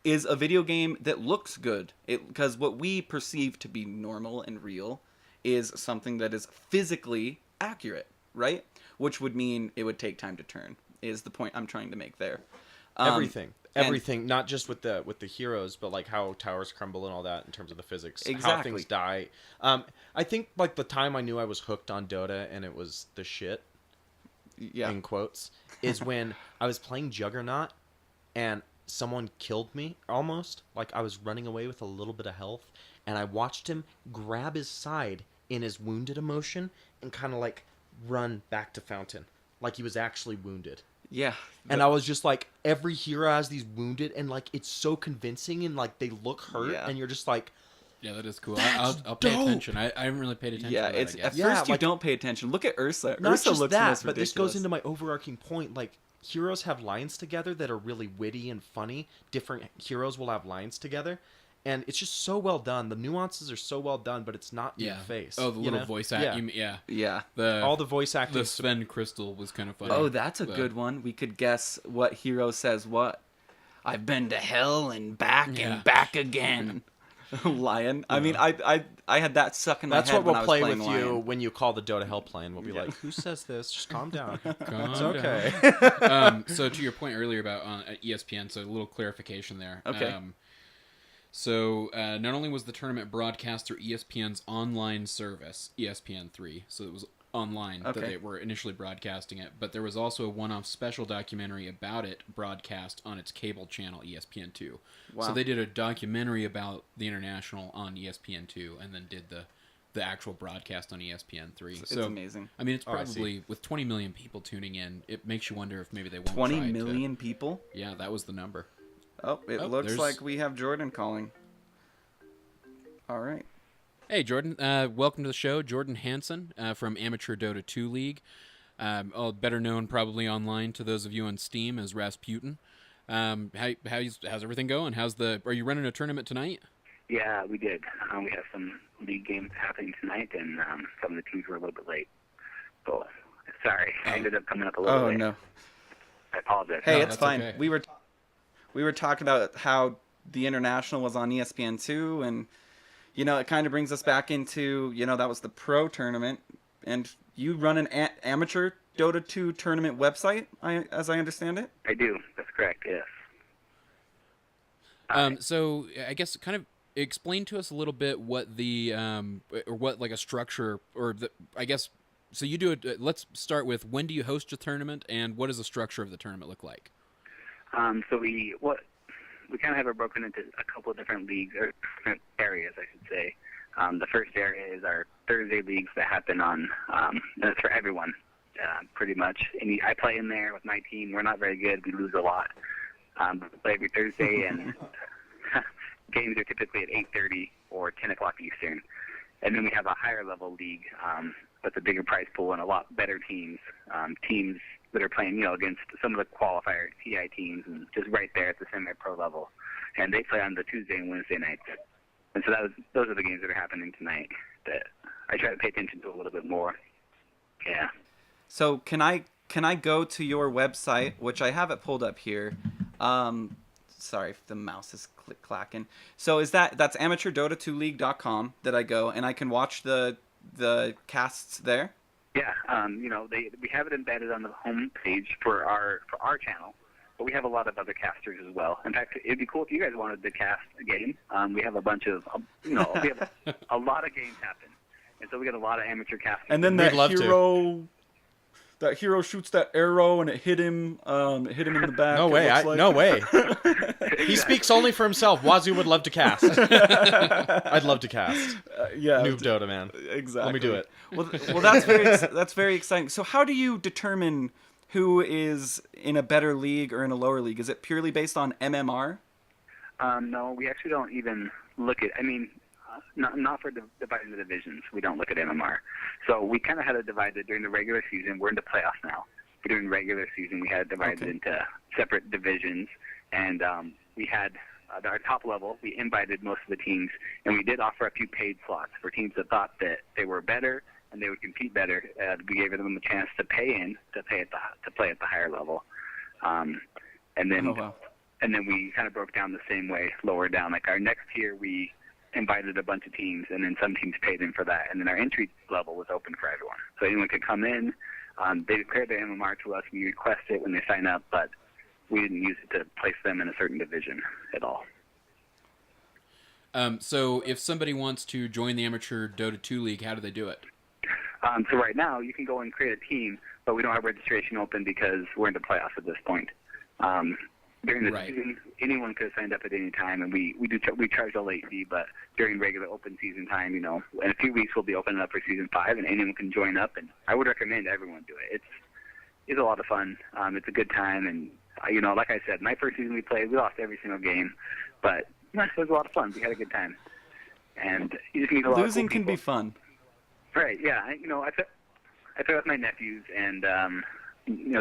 Speaker 1: is a video game that looks good. Because what we perceive to be normal and real is something that is physically accurate, right? Which would mean it would take time to turn. Is the point I'm trying to make there?
Speaker 3: Everything, not just with the heroes, but like how towers crumble and all that in terms of the physics, how
Speaker 1: Exactly.
Speaker 3: things die. I think like the time I knew I was hooked on Dota and it was the shit,
Speaker 1: Yeah.
Speaker 3: in quotes, is when I was playing Juggernaut and someone killed me almost. Like I was running away with a little bit of health, and I watched him grab his side in his wounded emotion and kind of like run back to Fountain, like he was actually wounded.
Speaker 1: Yeah.
Speaker 3: And I was just like, every hero has these wounded, and like it's so convincing, and like they look hurt,
Speaker 1: Yeah.
Speaker 3: and you're just like,
Speaker 2: Yeah, that is cool.
Speaker 3: That's
Speaker 2: I'll pay
Speaker 3: dope.
Speaker 2: attention. I haven't really paid attention
Speaker 1: Yeah,
Speaker 2: to that,
Speaker 1: it's
Speaker 2: I
Speaker 1: at
Speaker 2: guess.
Speaker 3: Yeah,
Speaker 1: first you
Speaker 3: like-
Speaker 1: don't pay attention. Look at Ursa.
Speaker 3: not
Speaker 1: Ursa
Speaker 3: just
Speaker 1: looks
Speaker 3: that,
Speaker 1: most
Speaker 3: but this
Speaker 1: ridiculous.
Speaker 3: goes into my overarching point. Like heroes have lines together that are really witty and funny. Different heroes will have lines together, and it's just so well done. The nuances are so well done, but it's not in
Speaker 2: Yeah.
Speaker 3: your face.
Speaker 2: Oh, the
Speaker 3: you
Speaker 2: little
Speaker 3: know?
Speaker 2: voice
Speaker 3: Yeah.
Speaker 2: act. Yeah.
Speaker 1: Yeah.
Speaker 3: All the voice acting.
Speaker 2: The Sven Crystal was kind of funny.
Speaker 1: Oh, that's a
Speaker 2: The-
Speaker 1: good one. We could guess what hero says what. I've been to hell and back
Speaker 2: Yeah.
Speaker 1: and back again. Lion. I mean, I had that stuck in my
Speaker 3: That's
Speaker 1: head
Speaker 3: what
Speaker 1: when
Speaker 3: we'll
Speaker 1: I was
Speaker 3: play
Speaker 1: playing
Speaker 3: with
Speaker 1: Lion.
Speaker 3: you when you call the Dota helpline. We'll be like, "Who says this? Just calm down.
Speaker 2: Calm
Speaker 3: It's
Speaker 2: down.
Speaker 3: okay."
Speaker 2: So to your point earlier about ESPN, so a little clarification there.
Speaker 1: Okay.
Speaker 2: So not only was the tournament broadcast through ESPN's online service, ESPN3, so it was online that
Speaker 1: Okay.
Speaker 2: they were initially broadcasting it, but there was also a one-off special documentary about it broadcast on its cable channel ESPN2.
Speaker 1: Wow.
Speaker 2: So they did a documentary about the international on ESPN2 and then did the actual broadcast on ESPN3.
Speaker 1: It's amazing.
Speaker 2: I mean, it's
Speaker 3: Oh, I see.
Speaker 2: probably, with 20 million people tuning in, it makes you wonder if maybe they won't
Speaker 1: 20
Speaker 2: try to-
Speaker 1: million people?
Speaker 2: Yeah, that was the number.
Speaker 1: Oh, it
Speaker 2: Oh,
Speaker 1: looks
Speaker 2: there's-
Speaker 1: like we have Jordan calling. All right.
Speaker 2: Hey, Jordan. Welcome to the show. Jordan Hansen from Amateur Dota 2 League. Better known probably online to those of you on Steam as Rasputin. How's everything going? Are you running a tournament tonight?
Speaker 4: Yeah, we did. We have some league games happening tonight, and some of the teams were a little bit late. So, sorry, I ended up coming up a little
Speaker 1: Oh
Speaker 4: late.
Speaker 1: no.
Speaker 4: I apologize.
Speaker 1: Hey,
Speaker 2: No,
Speaker 1: it's
Speaker 2: that's
Speaker 1: fine.
Speaker 2: okay.
Speaker 1: We were talking about how the international was on ESPN2, and it kind of brings us back into that was the pro tournament, and you run an amateur Dota 2 tournament website, as I understand it.
Speaker 4: I do. That's correct. Yes.
Speaker 2: So I guess kind of explain to us a little bit what the or what like a structure or I guess so you do it. Let's start with when do you host your tournament and what does the structure of the tournament look like?
Speaker 4: So we kind of have it broken into a couple of different leagues or different areas, I should say. The first area is our Thursday leagues that happen on. That's for everyone, pretty much. And I play in there with my team. We're not very good. We lose a lot. We play every Thursday, and games are typically at 8:30 or 10 o'clock Eastern. And then we have a higher level league with a bigger prize pool and a lot better teams, teams that are playing, against some of the qualifier TI teams and just right there at the semi-pro level. And they play on the Tuesday and Wednesday nights. And so those are the games that are happening tonight that I try to pay attention to a little bit more. Yeah.
Speaker 1: So can I go to your website, which I have it pulled up here? Sorry if the mouse is clacking. So is that's AmateurDota2League.com that I go and I can watch the casts there?
Speaker 4: Yeah, we have it embedded on the home page for our channel, but we have a lot of other casters as well. In fact, it'd be cool if you guys wanted to cast a game. We have a bunch of, we have a lot of games happen, and so we got a lot of amateur casters.
Speaker 1: And then that hero shoots that arrow and it hit him in the back.
Speaker 3: No way! No way! He speaks only for himself. Wazoo would love to cast. I'd love to cast.
Speaker 1: Yeah,
Speaker 3: Noob Dota, man.
Speaker 1: Exactly.
Speaker 3: Let me do it.
Speaker 1: Well, that's very exciting. So, how do you determine who is in a better league or in a lower league? Is it purely based on MMR?
Speaker 4: No, we actually don't even look at. I mean, not for dividing the divisions. We don't look at MMR. So we kind of had it divided during the regular season. We're into playoffs now. But during regular season, we had it divided into separate divisions, and we had our top level. We invited most of the teams, and we did offer a few paid slots for teams that thought that they were better and they would compete better. We gave them a chance to play at the higher level, and then and then we kind of broke down the same way, lower down. Like our next tier, we invited a bunch of teams, and then some teams paid in for that. And then our entry level was open for everyone. So anyone could come in. They declared their MMR to us. We request it when they sign up, but we didn't use it to place them in a certain division at all.
Speaker 2: So if somebody wants to join the Amateur Dota 2 League, how do they do it?
Speaker 4: So right now, you can go and create a team, but we don't have registration open because we're in the playoffs at this point. During the season, anyone could have signed up at any time, and we charge a late fee. But during regular open season time, in a few weeks we'll be opening up for season 5, and anyone can join up. And I would recommend everyone do it. It's a lot of fun. It's a good time, and like I said, my first season we played, we lost every single game, but it was a lot of fun. We had a good time, and you just meet a lot of
Speaker 1: losing
Speaker 4: cool people.
Speaker 1: Can be fun.
Speaker 4: Right? Yeah. I play with my nephews and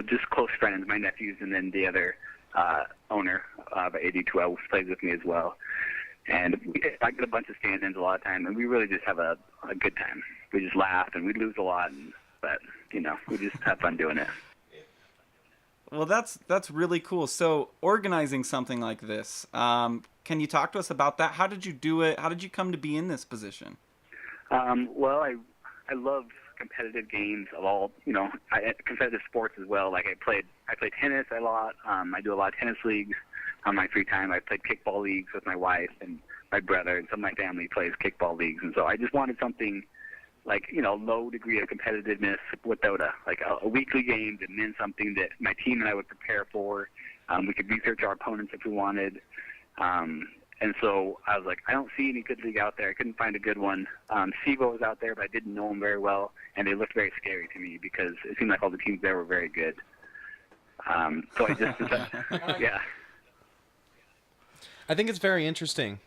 Speaker 4: just close friends, my nephews, and then the other owner of AD2L plays with me as well. And I get a bunch of stand-ins a lot of time, and we really just have a good time. We just laugh, and we lose a lot, but we just have fun doing it.
Speaker 1: Well, that's really cool. So organizing something like this, can you talk to us about that? How did you do it? How did you come to be in this position?
Speaker 4: Well, I love competitive games of all, competitive sports as well. Like I played tennis a lot. I do a lot of tennis leagues on my free time. I played kickball leagues with my wife and my brother, and some of my family plays kickball leagues. And so I just wanted something like, low degree of competitiveness with Dota, like a weekly game that meant something that my team and I would prepare for. We could research our opponents if we wanted. And so I was like, I don't see any good league out there. I couldn't find a good one. Sivo was out there, but I didn't know them very well, and they looked very scary to me because it seemed like all the teams there were very good. So I just decided, yeah.
Speaker 3: I think it's very interesting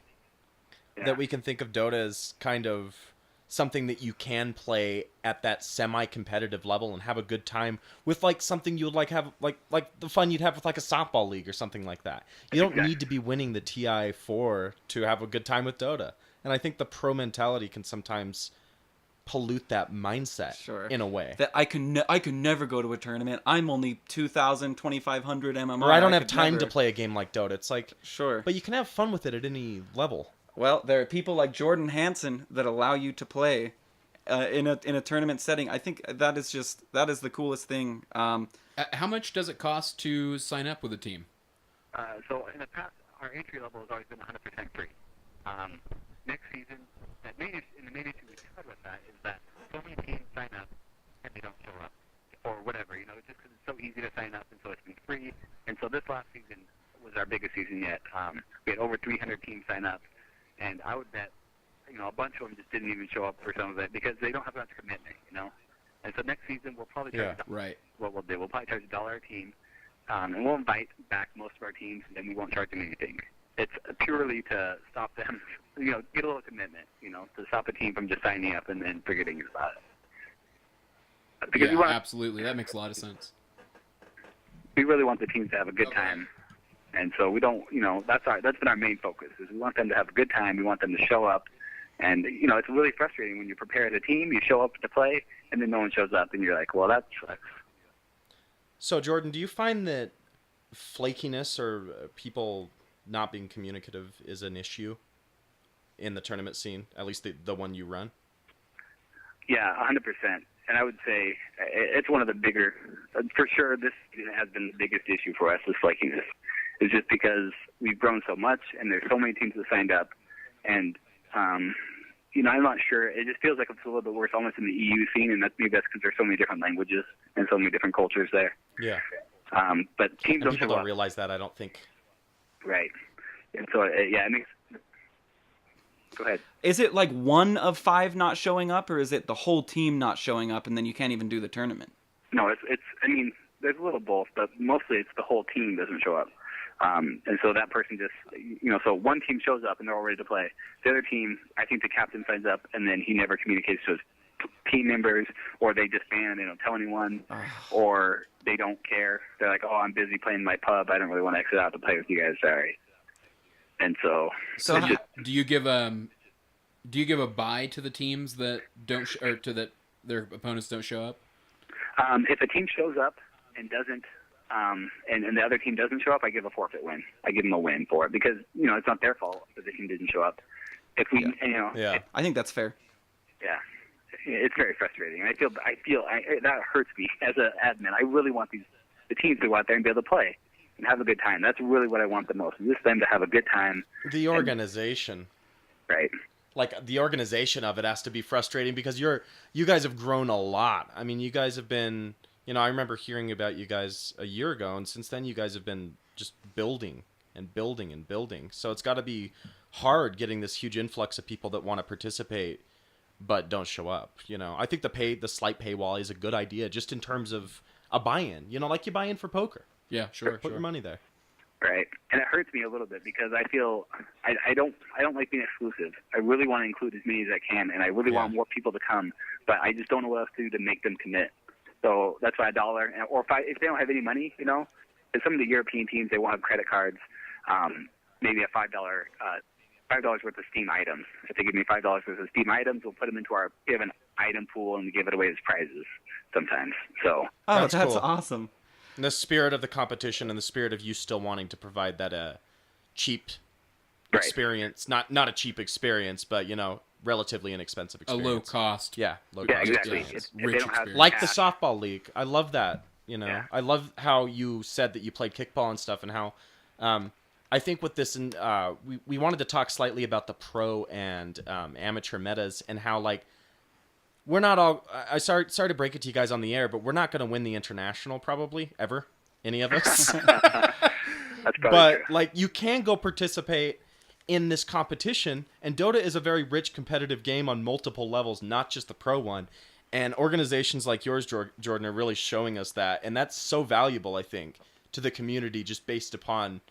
Speaker 3: that we can think of Dota as kind of something that you can play at that semi-competitive level and have a good time with, like something you would like have like the fun you'd have with like a softball league or something like that. You don't need to be winning the TI4 to have a good time with Dota. And I think the pro mentality can sometimes pollute that mindset in a way.
Speaker 1: That I could never go to a tournament. I'm only 2,000, 2,500 MMR.
Speaker 3: Or I don't have time to play a game like Dota. It's like,
Speaker 1: but
Speaker 3: you can have fun with it at any level.
Speaker 1: Well, there are people like Jordan Hansen that allow you to play in a tournament setting. I think that is the coolest thing.
Speaker 2: How much does it cost to sign up with a team?
Speaker 4: So in the past, our entry level has always been 100% free. Next season, the main issue we've had with that is that so many teams sign up and they don't show up, or whatever. Just because it's so easy to sign up, and so it's been free. And so this last season was our biggest season yet. We had over 300 teams sign up. And I would bet, a bunch of them just didn't even show up for some of it because they don't have much commitment, And so next season we'll probably charge what we'll do. We'll probably charge $1 a team, and we'll invite back most of our teams, and then we won't charge them anything. it's purely to stop them, get a little commitment, to stop a team from just signing up and then forgetting about it. Because
Speaker 2: Yeah, absolutely. That makes a lot of sense.
Speaker 4: we really want the teams to have a good time. And so we don't, that's been our main focus, is we want them to have a good time. We want them to show up. And, it's really frustrating when you prepare as a team, you show up to play, and then no one shows up, and you're like, well, that sucks.
Speaker 3: So, Jordan, do you find that flakiness or people not being communicative is an issue in the tournament scene, at least the one you run?
Speaker 4: Yeah, 100%. And I would say it's one of the bigger, for sure, this has been the biggest issue for us, is flakiness. It's just because we've grown so much, and there's so many teams that signed up, and I'm not sure. It just feels like it's a little bit worse almost in the EU scene, and that's because there's so many different languages and so many different cultures there.
Speaker 3: Yeah.
Speaker 4: But teams
Speaker 3: and people don't realize that, I don't think.
Speaker 4: Right. And so, it makes... Go ahead.
Speaker 1: Is it like 1 of 5 not showing up, or is it the whole team not showing up, and then you can't even do the tournament?
Speaker 4: No, it's there's a little both, but mostly it's the whole team doesn't show up. And so that person just, so one team shows up and they're all ready to play. The other team, I think the captain signs up and then he never communicates to his team members, or they disband, they don't tell anyone, or they don't care. They're like, oh, I'm busy playing my pub. I don't really want to exit out to play with you guys. Sorry. And so
Speaker 2: do you give a bye to the teams that don't or to that their opponents don't show up?
Speaker 4: If a team shows up and doesn't, and the other team doesn't show up, I give a forfeit win. I give them a win for it because it's not their fault that the team didn't show up. If we,
Speaker 1: I think that's fair.
Speaker 4: Yeah, it's very frustrating. I feel that hurts me as an admin. I really want the teams to go out there and be able to play and have a good time. That's really what I want the most. Is just them to have a good time.
Speaker 3: The organization,
Speaker 4: right?
Speaker 3: Like the organization of it has to be frustrating because you guys have grown a lot. I mean, you guys have been. I remember hearing about you guys a year ago, and since then you guys have been just building and building and building. So it's got to be hard getting this huge influx of people that want to participate but don't show up. I think the slight paywall is a good idea just in terms of a buy-in. Like you buy in for poker.
Speaker 2: Yeah, sure.
Speaker 3: Put your money there.
Speaker 4: Right, and it hurts me a little bit because I feel I don't like being exclusive. I really want to include as many as I can, and I really want more people to come, but I just don't know what else to do to make them commit. So that's why $1, or if they don't have any money, because some of the European teams, they won't have credit cards, maybe a $5 worth of Steam items. If they give me $5 worth of Steam items, we'll put them into we have an item pool and we give it away as prizes sometimes. So
Speaker 1: that's
Speaker 3: cool.
Speaker 1: Awesome.
Speaker 3: And the spirit of the competition and the spirit of you still wanting to provide that cheap experience, not a cheap experience, but relatively inexpensive experience.
Speaker 2: A low cost.
Speaker 3: Yeah,
Speaker 4: low cost. Exactly.
Speaker 2: Rich experience.
Speaker 3: Like the softball league. I love that. I love how you said that you played kickball and stuff, and how I think with this, we wanted to talk slightly about the pro and amateur metas and how we're not all. I sorry to break it to you guys on the air, but we're not going to win the international probably ever, any of us.
Speaker 4: That's
Speaker 3: but
Speaker 4: true.
Speaker 3: You can go participate in this competition, and Dota is a very rich competitive game on multiple levels, not just the pro one. And organizations like yours, Jordan, are really showing us that, and that's so valuable, I think, to the community, just based upon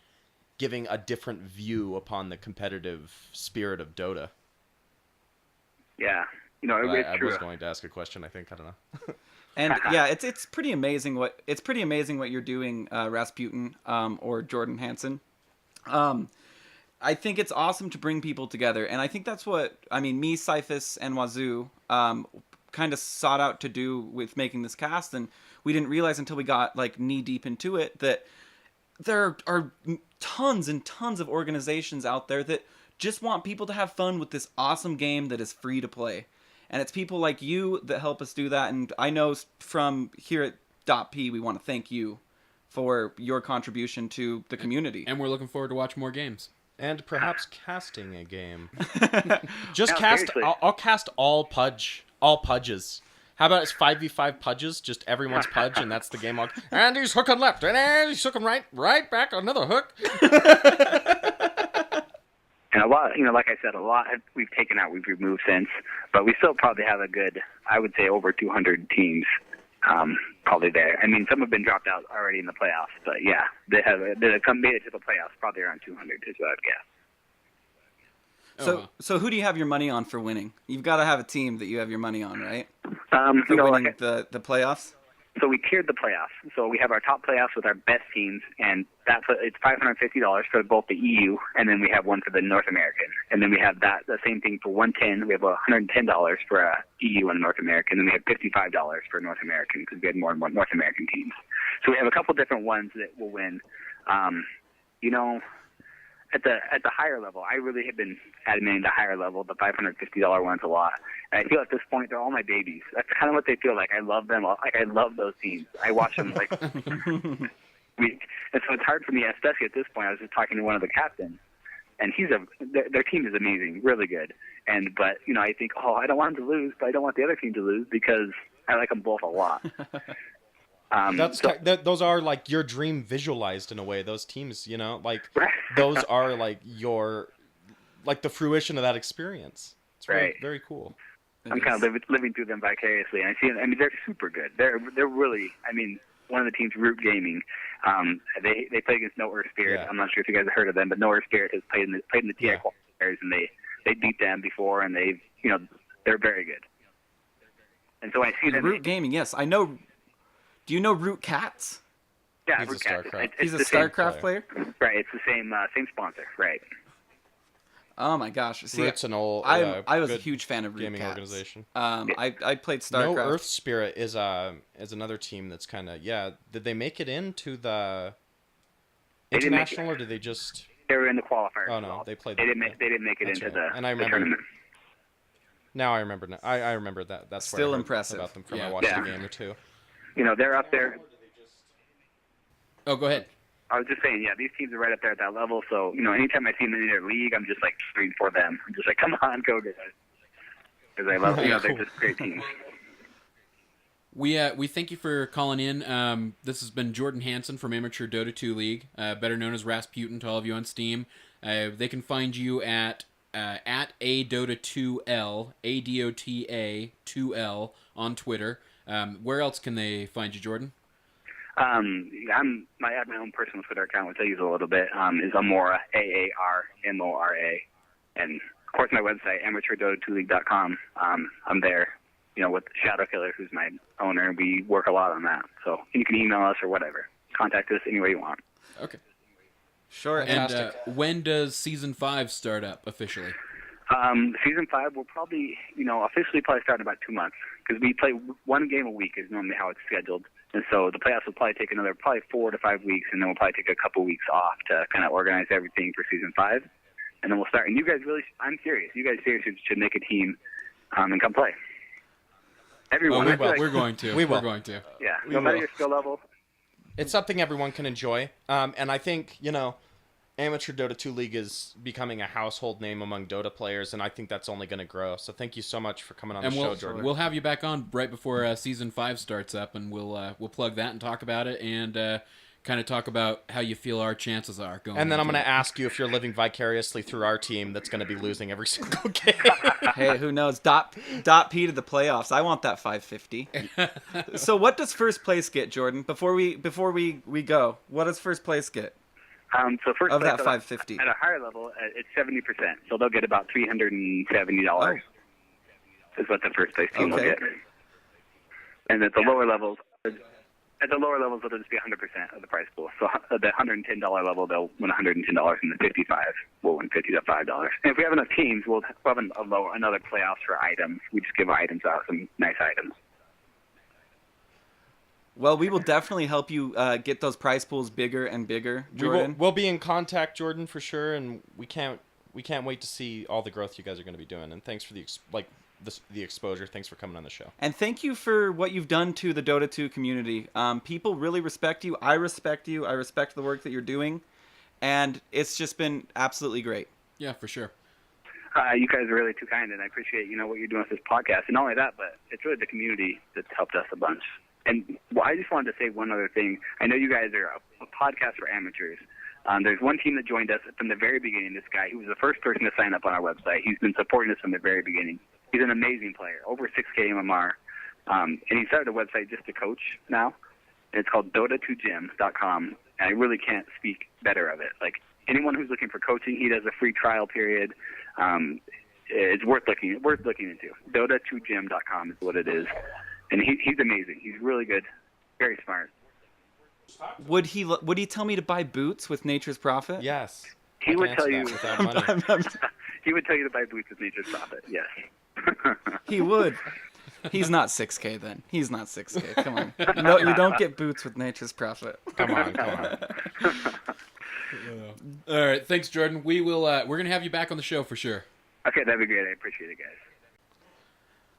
Speaker 3: giving a different view upon the competitive spirit of Dota.
Speaker 4: Yeah,
Speaker 3: I was going to ask a question. I think I don't know.
Speaker 1: And yeah, it's pretty amazing what you're doing, Rasputin, or Jordan Hansen. I think it's awesome to bring people together, and I think that's what me, Cyphus, and Wazoo kind of sought out to do with making this cast, and we didn't realize until we got knee deep into it that there are tons and tons of organizations out there that just want people to have fun with this awesome game that is free to play. And it's people like you that help us do that. And I know from here at .p, we want to thank you for your contribution to the community.
Speaker 2: And we're looking forward to watch more games.
Speaker 3: And perhaps casting a game.
Speaker 4: Just cast.
Speaker 3: I'll cast all pudges. How about it's 5v5 pudges? Just everyone's pudge, and that's the game. And he's hooking left, and he's hooking right back, another hook.
Speaker 4: And a lot, like I said, a lot we've taken out, we've removed since, but we still probably have a good, I would say, over 200 teams probably there. I mean, some have been dropped out already in the playoffs, but yeah, they made it to the playoffs, probably around 200 is what I'd guess.
Speaker 1: So who do you have your money on for winning? You've got to have a team that you have your money on, right?
Speaker 4: You
Speaker 1: For
Speaker 4: know,
Speaker 1: winning the playoffs?
Speaker 4: So we tiered the playoffs. So we have our top playoffs with our best teams, and it's $550 for both the EU, and then we have one for the North American. And then we have the same thing for 110. We have $110 for EU and North American, and we have $55 for North American because we had more and more North American teams. So we have a couple different ones that will win. You know, at the higher level, I really have been admitting the higher level, the $550 ones a lot. And I feel at this point they're all my babies. That's kind of what they feel like. I love them. Like I love those teams. I watch them like week. And so it's hard for me, especially at this point. I was just talking to one of the captains, and their team is amazing, really good. But you know, I think, I don't want them to lose, but I don't want the other team to lose because I like them both a lot.
Speaker 3: Those are like your dream visualized in a way. Those teams, you know, like those are like the fruition of that experience. It's very, very cool.
Speaker 4: I'm kind of living through them vicariously, and I see. I mean, they're super good. They're really. I mean, one of the teams, Root Gaming, they play against No Earth Spirit.
Speaker 3: Yeah.
Speaker 4: I'm not sure if you guys have heard of them, but No Earth Spirit has played in the TI qualifiers, and they beat them before, and they're very good. And so I see them.
Speaker 1: Root Gaming, yes, I know. Do you know Root Cats?
Speaker 4: Yeah,
Speaker 3: He's
Speaker 4: Root
Speaker 3: a
Speaker 4: Cats.
Speaker 3: StarCraft.
Speaker 1: He's a StarCraft player.
Speaker 4: Right, it's the same sponsor, right?
Speaker 1: Oh my gosh! See,
Speaker 3: Root's an old.
Speaker 1: I was a
Speaker 3: good
Speaker 1: huge fan of Root
Speaker 3: gaming
Speaker 1: Cats.
Speaker 3: organization.
Speaker 1: I played StarCraft.
Speaker 3: No Earth Spirit is another team that's kind of Did they make it into the international, or did they just?
Speaker 4: They were in the qualifiers.
Speaker 3: Oh no, they played.
Speaker 4: They didn't make it into the.
Speaker 3: And I remember.
Speaker 4: tournament.
Speaker 3: Now I remember. I remember that. That's
Speaker 1: Still
Speaker 3: where I heard
Speaker 1: impressive.
Speaker 3: about them from.
Speaker 2: Yeah.
Speaker 3: I watched
Speaker 4: Yeah.
Speaker 3: a game or two.
Speaker 4: You know, they're up there.
Speaker 2: Oh, go ahead.
Speaker 4: I was just saying, these teams are right up there at that level. So, you know, anytime I see them in their league, I'm just like cheering for them. I'm just like, come on, go guys, because I love them. They're just great teams.
Speaker 2: We thank you for calling in. This has been Jordan Hansen from Amateur Dota 2 League, better known as Rasputin to all of you on Steam. They can find you at ADota2L, ADOTA 2L on Twitter. Where else can they find you, Jordan?
Speaker 4: I have my own personal Twitter account, which I use a little bit. Is Amora, AARMORA, and of course my website, AmateurDota2League.com. I'm there, you know, with Shadow Killer, who's my owner, and we work a lot on that. So you can email us or whatever. Contact us any way you want.
Speaker 2: Okay.
Speaker 1: Sure.
Speaker 2: And when does Season 5 start up officially?
Speaker 4: Season 5 will probably, officially start in about 2 months, because we play one game a week is normally how it's scheduled. And so the playoffs will probably take another 4 to 5 weeks, and then we'll probably take a couple weeks off to kind of organize everything for Season 5. And then we'll start. And you guys I'm serious. You guys seriously should make a team and come play. Everyone.
Speaker 2: We're going to.
Speaker 3: We will.
Speaker 2: We're going to.
Speaker 4: Yeah, no matter your skill level.
Speaker 3: It's something everyone can enjoy. And I think, Amateur Dota 2 League is becoming a household name among Dota players, and I think that's only going to grow. So thank you so much for coming on the show, Jordan.
Speaker 2: We'll have you back on right before Season 5 starts up, and we'll plug that and talk about it, and kind of talk about how you feel our chances are going.
Speaker 3: And then I'm going to ask you if you're living vicariously through our team that's going to be losing every single game.
Speaker 1: Hey, who knows? Dot P to the playoffs. I want that 550. So what does first place get, Jordan? Before we go, what does first place get?
Speaker 4: So first
Speaker 1: of
Speaker 4: place
Speaker 1: that 550
Speaker 4: at a higher level, it's 70%. So they'll get about $370. Is what the first place team will get. And at the lower levels, it'll just be 100% of the prize pool. So at the $110 level, they'll win $110, and the 55 will win $50 to $5. And if we have enough teams, we'll have another playoffs for items. We just give items out, some nice items.
Speaker 1: Well, we will definitely help you get those prize pools bigger and bigger, Jordan.
Speaker 3: We'll be in contact, Jordan, for sure, and we can't wait to see all the growth you guys are going to be doing. And thanks for the exposure. Thanks for coming on the show.
Speaker 1: And thank you for what you've done to the Dota 2 community. People really respect you. I respect you. I respect the work that you're doing, and it's just been absolutely great.
Speaker 2: Yeah, for sure.
Speaker 4: You guys are really too kind, and I appreciate what you're doing with this podcast. And not only that, but it's really the community that's helped us a bunch. And I just wanted to say one other thing. I know you guys are a podcast for amateurs. There's one team that joined us from the very beginning. This guy, he was the first person to sign up on our website. He's been supporting us from the very beginning. He's an amazing player, over 6K MMR. And he started a website just to coach now. It's called Dota2gym.com, and I really can't speak better of it. Like, anyone who's looking for coaching, he does a free trial period. It's worth looking into. Dota2gym.com is what it is. And he's amazing. He's really good, very smart.
Speaker 1: Would he tell me to buy boots with Nature's Profit?
Speaker 3: Yes.
Speaker 4: He would tell you
Speaker 3: without money.
Speaker 4: he would tell you to buy boots with Nature's Profit. Yes.
Speaker 1: He would. He's not 6K then. He's not 6K. Come on. No, you don't get boots with Nature's Profit.
Speaker 3: Come on.
Speaker 2: All right, thanks, Jordan. We're gonna have you back on the show for sure.
Speaker 4: Okay, that'd be great. I appreciate it, guys.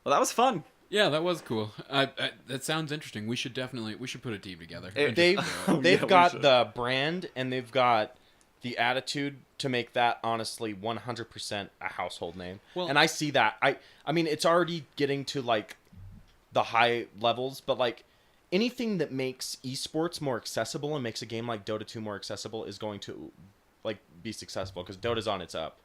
Speaker 1: Well, that was fun.
Speaker 2: Yeah, that was cool. That sounds interesting. We should put a team together.
Speaker 3: They've
Speaker 1: Yeah,
Speaker 3: got
Speaker 1: we should.
Speaker 3: the brand and they've got the attitude to make that honestly 100% a household name.
Speaker 2: Well-
Speaker 3: And I see that. I mean, it's already getting to like the high levels, but like anything that makes esports more accessible and makes a game like Dota 2 more accessible is going to like be successful because Dota's on its up.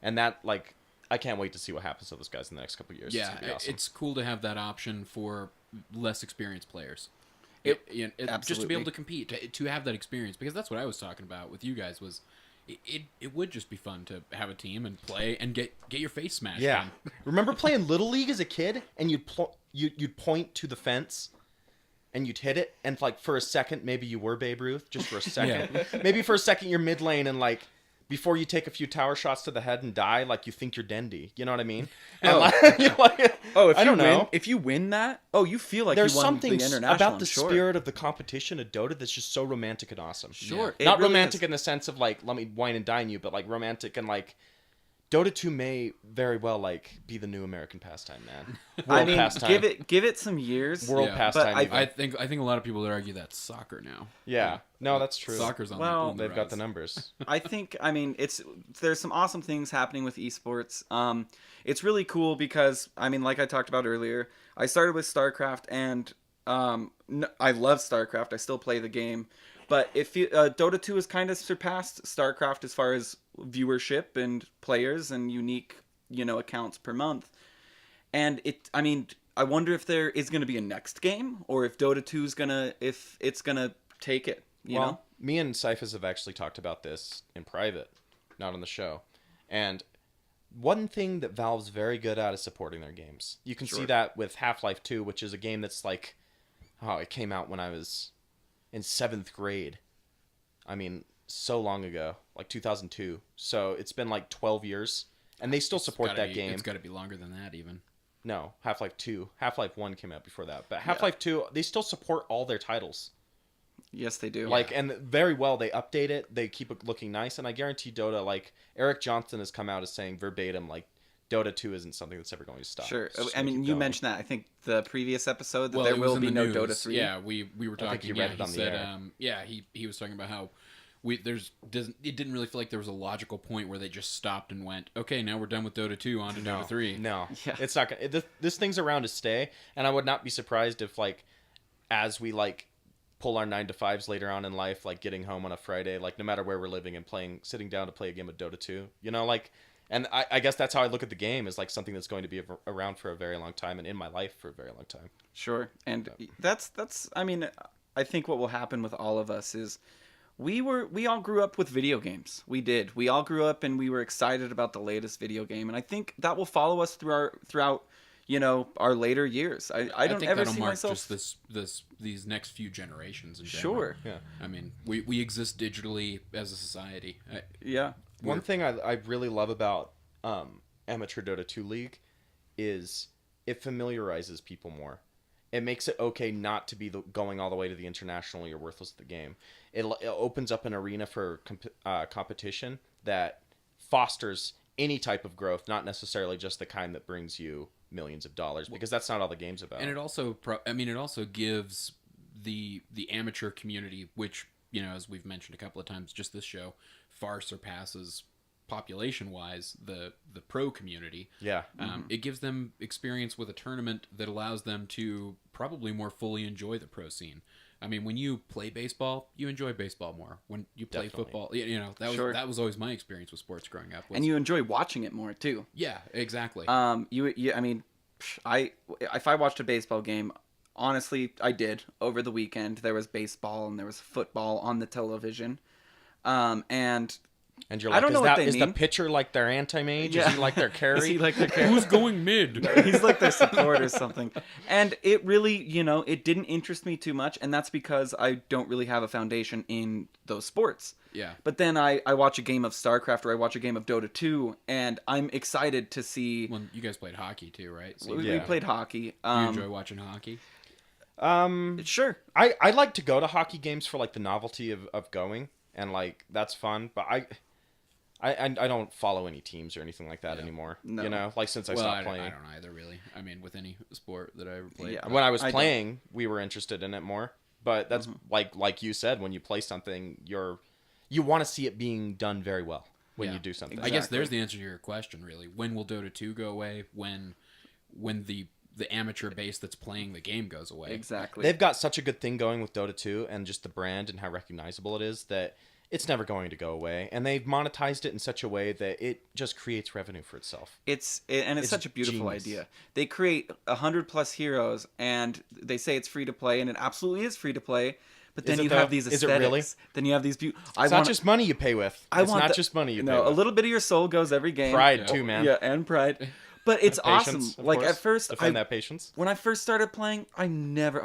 Speaker 3: And that like I can't wait to see what happens to those guys in the next couple of years.
Speaker 2: Yeah,
Speaker 3: it's gonna be awesome.
Speaker 2: it's cool to have that option for less experienced players. Just to be
Speaker 1: absolutely.
Speaker 2: able to compete, to have that experience, because that's what I was talking about with you guys. Was it would just be fun to have a team and play and get your face smashed.
Speaker 3: Yeah.
Speaker 2: in.
Speaker 3: Remember playing Little League as a kid and you'd point to the fence and you'd hit it and like for a second maybe you were Babe Ruth just for a second. Maybe for a second you're mid lane and like before you take a few tower shots to the head and die, like you think you're Dendy. You know what I mean? And you're like,
Speaker 1: If
Speaker 3: I don't know.
Speaker 1: win, if you win that, you feel like
Speaker 3: There's
Speaker 1: you won
Speaker 3: something
Speaker 1: the international.
Speaker 3: about the
Speaker 1: sure.
Speaker 3: spirit of the competition of Dota that's just so romantic and awesome.
Speaker 1: Sure.
Speaker 2: Yeah.
Speaker 1: It
Speaker 3: Not
Speaker 1: really
Speaker 3: romantic
Speaker 1: is.
Speaker 3: in the sense of like let me wine and dine you, but like romantic and like Dota 2 may very well like be the new American pastime, man. World
Speaker 1: I mean,
Speaker 3: pastime.
Speaker 1: give it some years.
Speaker 3: World
Speaker 2: Yeah,
Speaker 3: pastime.
Speaker 1: but
Speaker 3: even.
Speaker 2: I think a lot of people would argue that's soccer now.
Speaker 3: Yeah. No, that's true.
Speaker 2: Soccer's on
Speaker 1: Well,
Speaker 2: the
Speaker 3: They've got the numbers.
Speaker 1: I think there's some awesome things happening with esports. It's really cool because like I talked about earlier, I started with StarCraft and I love StarCraft. I still play the game, but Dota 2 has kind of surpassed StarCraft as far as viewership and players and unique accounts per month. And I wonder if there is going to be a next game or if Dota 2 is if it's gonna take it. You know?
Speaker 3: Me and Cyphers have actually talked about this in private, not on the show. And one thing that Valve's very good at is supporting their games. You can see that with Half-Life 2, which is a game that's like, it came out when I was in 7th grade. I mean, so long ago, like 2002. So it's been like 12 years, and they still support that game.
Speaker 2: It's got to be longer than that, even.
Speaker 3: No, Half-Life 2. Half-Life 1 came out before that. But Half-Life 2, they still support all their titles.
Speaker 1: Yes, they do.
Speaker 3: And very well, they update it. They keep it looking nice. And I guarantee Dota, like, Eric Johnson has come out as saying verbatim, like, Dota 2 isn't something that's ever going to stop.
Speaker 1: Sure.
Speaker 3: It's just
Speaker 1: I
Speaker 3: gonna
Speaker 1: mean,
Speaker 3: keep
Speaker 1: you
Speaker 3: going.
Speaker 1: mentioned that. I think the previous episode that
Speaker 2: Well,
Speaker 1: there
Speaker 2: it was
Speaker 1: will
Speaker 2: in
Speaker 1: be
Speaker 2: the
Speaker 1: no
Speaker 2: news.
Speaker 1: Dota 3.
Speaker 2: Yeah, we were talking.
Speaker 3: think you read it on the air.
Speaker 2: He was talking about how it didn't really feel like there was a logical point where they just stopped and went, okay, now we're done with Dota 2, on to Dota 3.
Speaker 3: No,
Speaker 1: Yeah.
Speaker 3: it's not gonna. This thing's around to stay, and I would not be surprised if, like, as we like pull our 9 to 5s later on in life, like getting home on a Friday, like no matter where we're living and sitting down to play a game of Dota 2, like, and I guess that's how I look at the game is like something that's going to be around for a very long time and in my life for a very long time.
Speaker 1: Sure. And that's I think what will happen with all of us is we all grew up with video games. We did. We all grew up and we were excited about the latest video game, and I think that will follow us throughout our later years. I don't
Speaker 2: think
Speaker 1: ever
Speaker 2: that'll
Speaker 1: see
Speaker 2: mark
Speaker 1: myself.
Speaker 2: just these next few generations in general.
Speaker 1: Sure.
Speaker 3: Yeah.
Speaker 2: I mean, we exist digitally as a society.
Speaker 1: Yeah.
Speaker 3: One thing I really love about Amateur Dota 2 League is it familiarizes people more. It makes it okay not to be going all the way to the international. You're worthless at the game. It opens up an arena for competition that fosters any type of growth, not necessarily just the kind that brings you millions of dollars, because that's not all the game's about.
Speaker 2: And it also, it also gives the amateur community, which, as we've mentioned a couple of times, just this show far surpasses population-wise the pro community.
Speaker 3: Yeah.
Speaker 2: It gives them experience with a tournament that allows them to probably more fully enjoy the pro scene. I mean, when you play baseball, you enjoy baseball more. When you play
Speaker 3: Definitely.
Speaker 2: football, that was always my experience with sports growing up.
Speaker 1: And you enjoy watching it more too.
Speaker 2: Yeah, exactly.
Speaker 1: I mean, if I watched a baseball game, honestly, I did over the weekend. There was baseball and there was football on the television, and
Speaker 3: And you're
Speaker 1: I
Speaker 3: like,
Speaker 1: don't know what they
Speaker 3: is the
Speaker 1: mean.
Speaker 3: pitcher like their anti-mage?
Speaker 1: Yeah.
Speaker 3: Is he like their carry?
Speaker 1: Is he like their
Speaker 2: Who's going mid?
Speaker 1: He's like their support or something. And it really, it didn't interest me too much, and that's because I don't really have a foundation in those sports.
Speaker 2: Yeah.
Speaker 1: But then I watch a game of StarCraft or I watch a game of Dota 2, and I'm excited to see.
Speaker 2: Well, you guys played hockey too, right? So
Speaker 1: We played hockey.
Speaker 2: you enjoy watching hockey?
Speaker 1: Sure.
Speaker 3: I like to go to hockey games for like the novelty of going, and like that's fun. But I don't follow any teams or anything like that anymore.
Speaker 1: No.
Speaker 3: You know, like since I
Speaker 2: Well,
Speaker 3: stopped
Speaker 2: I
Speaker 3: playing.
Speaker 2: don't either really. I mean, with any sport that I ever played.
Speaker 1: Yeah.
Speaker 3: When I was
Speaker 1: I
Speaker 3: playing, we were interested in it more. But that's like you said, when you play something, you want to see it being done very well when
Speaker 2: Yeah.
Speaker 3: you do something.
Speaker 2: I guess there's the answer to your question, really. When will Dota 2 go away? When the amateur base that's playing the game goes away.
Speaker 1: Exactly.
Speaker 3: They've got such a good thing going with Dota 2 and just the brand and how recognizable it is that it's never going to go away. And they've monetized it in such a way that it just creates revenue for itself.
Speaker 1: It's
Speaker 3: It's
Speaker 1: such a beautiful
Speaker 3: genius.
Speaker 1: idea. They create 100+ heroes, and they say it's free to play, and it absolutely is free to play. But then
Speaker 3: Is it
Speaker 1: you
Speaker 3: though?
Speaker 1: have these
Speaker 3: Is
Speaker 1: aesthetics.
Speaker 3: it really?
Speaker 1: Then you have these beautiful.
Speaker 3: It's not just money you pay with. It's not just money you pay with.
Speaker 1: a little bit of your soul goes every game.
Speaker 3: Pride too, man.
Speaker 1: Yeah, and pride. But it's
Speaker 3: Patience,
Speaker 1: awesome.
Speaker 3: of
Speaker 1: Like
Speaker 3: course.
Speaker 1: at first,
Speaker 3: Defend that patience.
Speaker 1: when I first started playing, I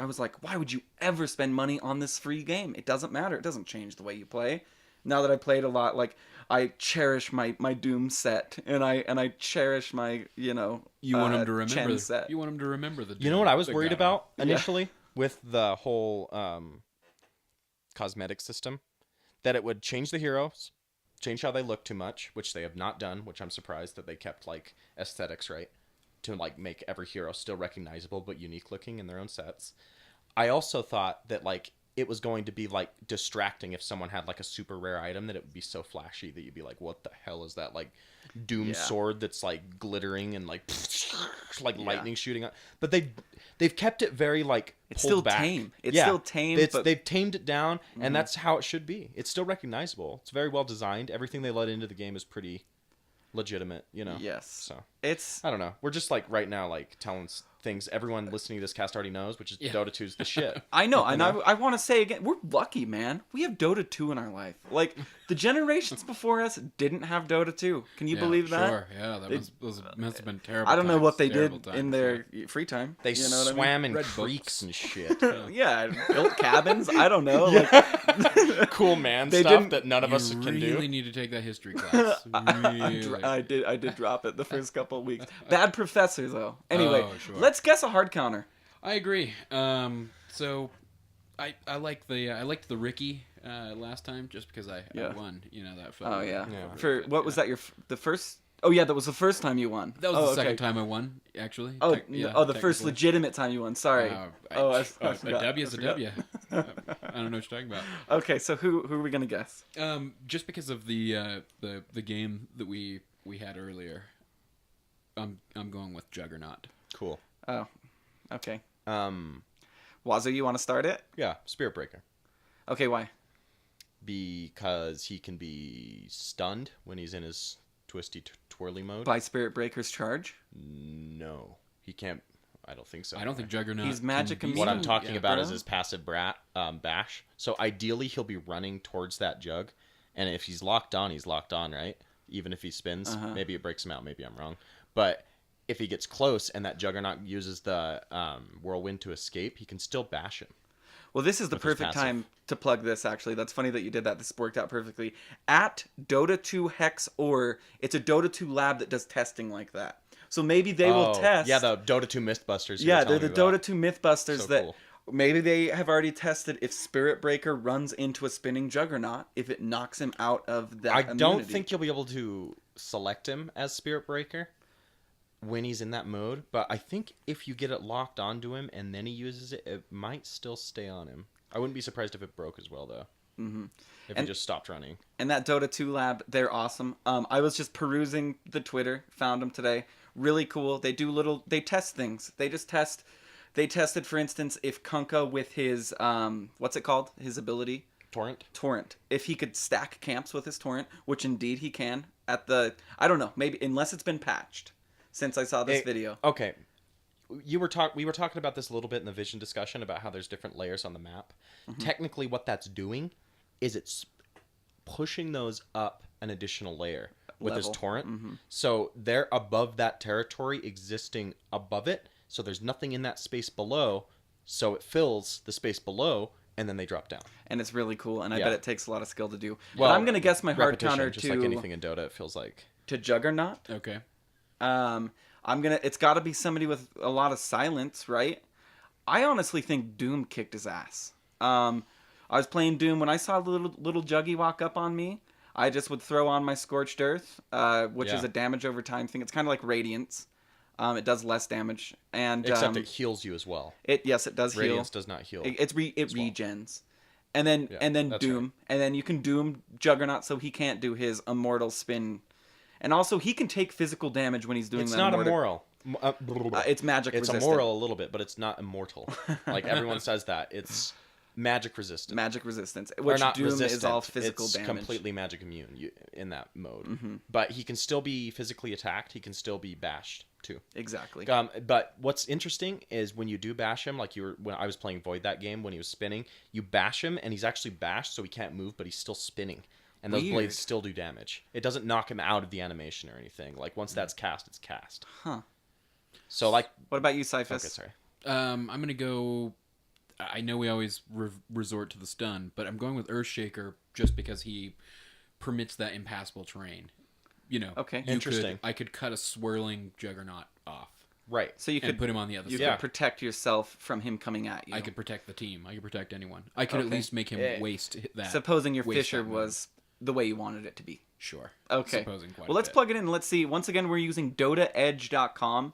Speaker 1: was like, why would you ever spend money on this free game? It doesn't matter. It doesn't change the way you play. Now that I played a lot, like I cherish my Doom set, and I cherish my
Speaker 2: You want them to remember.
Speaker 1: Chen set.
Speaker 2: You want them to remember the.
Speaker 3: You know what I was
Speaker 2: the
Speaker 3: worried
Speaker 2: guy.
Speaker 3: about initially with the whole cosmetic system? That it would change the heroes, change how they look too much, which they have not done, which I'm surprised that they kept like aesthetics right to like make every hero still recognizable but unique looking in their own sets. I also thought that like it was going to be like distracting if someone had like a super rare item, that it would be so flashy that you'd be like, what the hell is that like Doom sword that's like glittering and like lightning shooting out? But they've kept it very like
Speaker 1: It's
Speaker 3: pulled
Speaker 1: still
Speaker 3: back.
Speaker 1: tame. It's still tame, but
Speaker 3: they've tamed it down, and that's how it should be. It's still recognizable. It's very well designed. Everything they let into the game is pretty legitimate,
Speaker 1: yes.
Speaker 3: So
Speaker 1: It's
Speaker 3: I don't know. We're just like right now like telling things everyone listening to this cast already knows, which is Dota 2's the shit.
Speaker 1: I know, and I want to say again, we're lucky, man. We have Dota 2 in our life. Like the generations before us didn't have Dota 2. Can you believe that?
Speaker 2: Sure, yeah, must have been terrible.
Speaker 1: I don't know what they
Speaker 2: Terrible
Speaker 1: did
Speaker 2: times,
Speaker 1: in their free time.
Speaker 3: They
Speaker 1: you know what I mean?
Speaker 3: swam in
Speaker 2: Read
Speaker 3: creeks
Speaker 2: books.
Speaker 3: and shit.
Speaker 1: Yeah, built cabins. I don't know. Like,
Speaker 3: Cool man
Speaker 1: They
Speaker 3: stuff
Speaker 1: didn't-
Speaker 3: that none of
Speaker 2: You
Speaker 3: us can
Speaker 2: really
Speaker 3: do.
Speaker 2: need to take that history class. Really.
Speaker 1: I did drop it the first couple of weeks. Bad professor though. Anyway,
Speaker 2: Oh, sure.
Speaker 1: let's guess a hard counter.
Speaker 2: I agree. So I liked the Ricky last time just because I won. That felt.
Speaker 1: Oh yeah.
Speaker 3: Yeah.
Speaker 1: For what was that? The first? Oh yeah, that was the first time you won.
Speaker 2: That was the second
Speaker 1: okay.
Speaker 2: time I won, actually.
Speaker 1: Oh, the first
Speaker 2: technically.
Speaker 1: legitimate time you won. Sorry. I
Speaker 2: A
Speaker 1: forgot.
Speaker 2: W is
Speaker 1: I
Speaker 2: a
Speaker 1: forgot.
Speaker 2: W. I don't know what you're talking about.
Speaker 1: Okay, so who are we gonna guess?
Speaker 2: Just because of the game that we had earlier, I'm going with Juggernaut.
Speaker 3: Cool.
Speaker 1: Oh, okay.
Speaker 3: Um,
Speaker 1: Wazoo, you want to start it?
Speaker 3: yeah, Spirit Breaker.
Speaker 1: Okay, why?
Speaker 3: Because he can be stunned when he's in his twisty twirly mode.
Speaker 1: By Spirit Breaker's charge?
Speaker 3: No, he can't. I don't think so.
Speaker 2: I don't think Juggernaut.
Speaker 1: He's magic
Speaker 2: can be-
Speaker 3: What I'm
Speaker 1: immune.
Speaker 3: talking
Speaker 2: Yeah.
Speaker 3: about is
Speaker 1: bro.
Speaker 3: his passive bash. So ideally, he'll be running towards that jug, and if he's locked on, he's locked on, right? Even if he spins, maybe it breaks him out. Maybe I'm wrong, but if he gets close and that Juggernaut uses the whirlwind to escape, he can still bash him.
Speaker 1: Well, this is the
Speaker 3: With his
Speaker 1: perfect
Speaker 3: passive.
Speaker 1: time to plug this, actually. That's funny that you did that. This worked out perfectly. At Dota 2 Hex Or, it's a Dota 2 lab that does testing like that. So maybe they will test.
Speaker 3: Yeah, the Dota 2 Mythbusters. you
Speaker 1: Yeah,
Speaker 3: were
Speaker 1: they're
Speaker 3: telling
Speaker 1: the
Speaker 3: me about.
Speaker 1: Dota 2 Mythbusters
Speaker 3: So
Speaker 1: that
Speaker 3: cool.
Speaker 1: maybe they have already tested if Spirit Breaker runs into a spinning Juggernaut, if it knocks him out of that
Speaker 3: I
Speaker 1: immunity.
Speaker 3: don't think you'll be able to select him as Spirit Breaker when he's in that mode, but I think if you get it locked onto him and then he uses it, it might still stay on him. I wouldn't be surprised if it broke as well, though. Mm-hmm. If he just stopped running.
Speaker 1: And that Dota 2 lab, they're awesome. I was just perusing the Twitter, found them today. Really cool. They test things. They tested, for instance, if Kunkka with his, what's it called? His ability?
Speaker 3: Torrent?
Speaker 1: If he could stack camps with his torrent, which indeed he can I don't know, maybe, unless it's been patched since I saw this video.
Speaker 3: Okay. we were talking about this a little bit in the vision discussion about how there's different layers on the map. Technically, what that's doing is it's pushing those up an additional layer with this torrent. So they're above that territory existing above it. So there's nothing in that space below. So it fills the space below, and then they drop down.
Speaker 1: And it's really cool, and I
Speaker 3: Yeah.
Speaker 1: bet it takes a lot of skill to do.
Speaker 3: Well,
Speaker 1: but I'm going to guess my hard
Speaker 3: repetition,
Speaker 1: counter
Speaker 3: just
Speaker 1: to
Speaker 3: like anything in Dota, it feels like.
Speaker 1: to Juggernaut.
Speaker 2: Okay.
Speaker 1: It's got to be somebody with a lot of silence, right? I honestly think Doom kicked his ass. I was playing Doom when I saw the little Juggy walk up on me. I just would throw on my Scorched Earth, which is a damage over time thing. It's kind of like Radiance. It does less damage, and
Speaker 3: Except it heals you as well.
Speaker 1: it does
Speaker 3: Radiance
Speaker 1: heal.
Speaker 3: does not heal.
Speaker 1: It
Speaker 3: as well.
Speaker 1: regens, and then
Speaker 3: that's
Speaker 1: Doom,
Speaker 3: right.
Speaker 1: and then you can Doom Juggernaut so he can't do his immortal spin, and also he can take physical damage when he's doing
Speaker 3: It's
Speaker 1: that.
Speaker 3: not
Speaker 1: immortal.
Speaker 3: immoral.
Speaker 1: It's magic
Speaker 3: It's
Speaker 1: resistant.
Speaker 3: immoral a little bit, but it's not immortal. Like everyone says that. It's magic resistant.
Speaker 1: Magic resistance,
Speaker 3: Or
Speaker 1: which
Speaker 3: not
Speaker 1: Doom
Speaker 3: resistant.
Speaker 1: is all physical
Speaker 3: it's
Speaker 1: damage.
Speaker 3: completely magic immune in that mode. But he can still be physically attacked. He can still be bashed too.
Speaker 1: Exactly.
Speaker 3: But what's interesting is when you do bash him, like when I was playing Void that game when he was spinning, you bash him and he's actually bashed, so he can't move, but he's still spinning, and those
Speaker 1: Weird.
Speaker 3: blades still do damage. It doesn't knock him out of the animation or anything. Like once that's cast, it's cast.
Speaker 1: Huh.
Speaker 3: So like,
Speaker 1: What about you, Cyphus?
Speaker 3: okay, sorry.
Speaker 2: I'm going to go... I know we always resort to the stun, but I'm going with Earthshaker just because he permits that impassable terrain. You know,
Speaker 1: Okay.
Speaker 3: Interesting.
Speaker 2: I could cut a swirling Juggernaut off
Speaker 3: Right.
Speaker 1: So you
Speaker 2: and
Speaker 1: could
Speaker 2: put him on the other
Speaker 1: you
Speaker 2: side.
Speaker 1: could protect yourself from him coming at you.
Speaker 2: I could protect the team. I could protect anyone. I could at
Speaker 1: Okay.
Speaker 2: least make him waste that.
Speaker 1: Supposing your
Speaker 2: waste
Speaker 1: Fisher
Speaker 2: that move.
Speaker 1: was the way you wanted it to be.
Speaker 2: Sure.
Speaker 1: Okay.
Speaker 2: Supposing quite
Speaker 1: Well,
Speaker 2: a
Speaker 1: let's
Speaker 2: bit.
Speaker 1: plug it in. Let's see. Once again, we're using DotaEdge.com.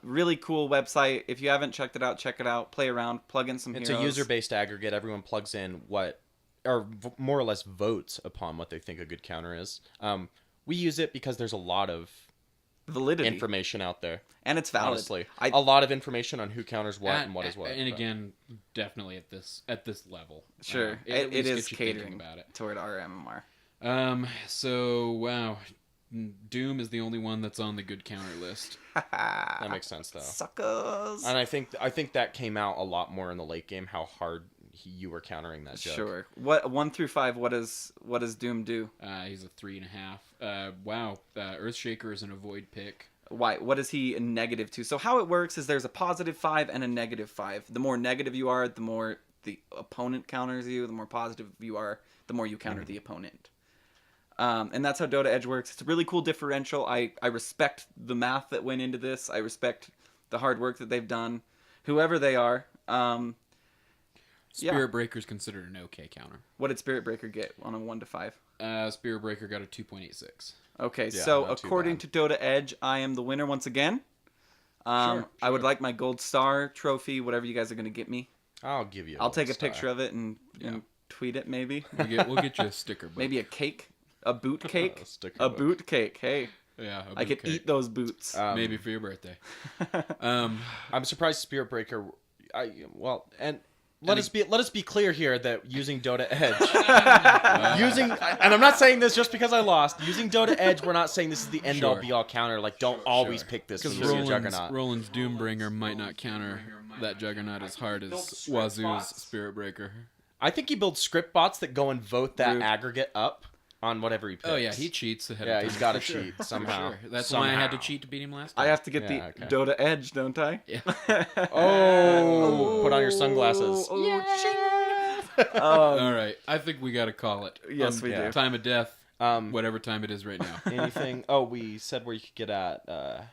Speaker 1: Really cool website. If you haven't checked it out, check it out. Play around. Plug in some
Speaker 3: It's
Speaker 1: heroes.
Speaker 3: a user-based aggregate. Everyone plugs in more or less votes upon what they think a good counter is. We use it because there's a lot of
Speaker 1: validity,
Speaker 3: information out there.
Speaker 1: and it's valid.
Speaker 3: Honestly,
Speaker 1: I-
Speaker 3: a lot of information on who counters what and what is what.
Speaker 2: And
Speaker 3: but-
Speaker 2: again, definitely at this level.
Speaker 1: Sure,
Speaker 2: It at
Speaker 1: it
Speaker 2: least
Speaker 1: is
Speaker 2: gets you thinking
Speaker 1: catering
Speaker 2: about it.
Speaker 1: toward our MMR.
Speaker 2: So wow, Doom is the only one that's on the good counter list.
Speaker 3: that makes sense though.
Speaker 1: Suckers.
Speaker 3: And I think that came out a lot more in the late game. How hard you were countering that joke.
Speaker 1: Sure. What 1 through 5? What does Doom do?
Speaker 2: He's a 3.5. Wow, Earthshaker is an avoid pick.
Speaker 1: Why? What is he negative to? So how it works is there's a positive 5 and a negative 5. The more negative you are, the more the opponent counters you. The more positive you are, the more you counter the opponent. And that's how Dota Edge works. It's a really cool differential. I respect the math that went into this. I respect the hard work that they've done, whoever they are.
Speaker 2: Spirit Breaker's considered an okay counter.
Speaker 1: What did Spirit Breaker get on a 1 to 5?
Speaker 2: Spirit Breaker got a 2.86.
Speaker 1: Okay,
Speaker 3: Yeah,
Speaker 1: so
Speaker 3: not too
Speaker 1: according
Speaker 3: bad.
Speaker 1: to Dota Edge, I am the winner once again. I would like my gold star trophy, whatever you guys are going to get me.
Speaker 3: I'll give you.
Speaker 1: I'll take a picture of it and tweet it, maybe.
Speaker 2: We'll get you a sticker. But
Speaker 1: Maybe a cake, a boot cake,
Speaker 3: sticker
Speaker 1: a
Speaker 3: book.
Speaker 1: boot cake. Hey,
Speaker 2: yeah,
Speaker 1: I could eat those boots.
Speaker 2: maybe for your birthday.
Speaker 3: I'm surprised Spirit Breaker. Let us be clear here that using Dota Edge, and I'm not saying this just because I lost. Using Dota Edge, we're not saying this is the end all
Speaker 2: Sure.
Speaker 3: be all counter. Like, don't always pick this
Speaker 2: Because
Speaker 3: because you're Juggernaut.
Speaker 2: Roland's Doombringer might not counter that Juggernaut as hard as Wazoo's Spirit Breaker.
Speaker 3: I think he builds script bots that go and vote that
Speaker 1: Rude.
Speaker 3: aggregate up on whatever he picks.
Speaker 2: Oh yeah, he cheats ahead
Speaker 3: Yeah,
Speaker 2: of time.
Speaker 3: he's got a
Speaker 2: For sure.
Speaker 3: cheat
Speaker 2: For
Speaker 3: somehow.
Speaker 2: sure. That's why I had to
Speaker 3: Somehow.
Speaker 2: cheat to beat him last time.
Speaker 1: I have to get
Speaker 3: Yeah,
Speaker 1: the
Speaker 3: okay.
Speaker 1: Dota Edge, don't I?
Speaker 2: Yeah.
Speaker 3: Oh, put on your sunglasses.
Speaker 2: All right, I think we got to call it.
Speaker 1: Yes, we do.
Speaker 2: Time of death, whatever time it is right now.
Speaker 3: Anything? Oh, we said where you could get at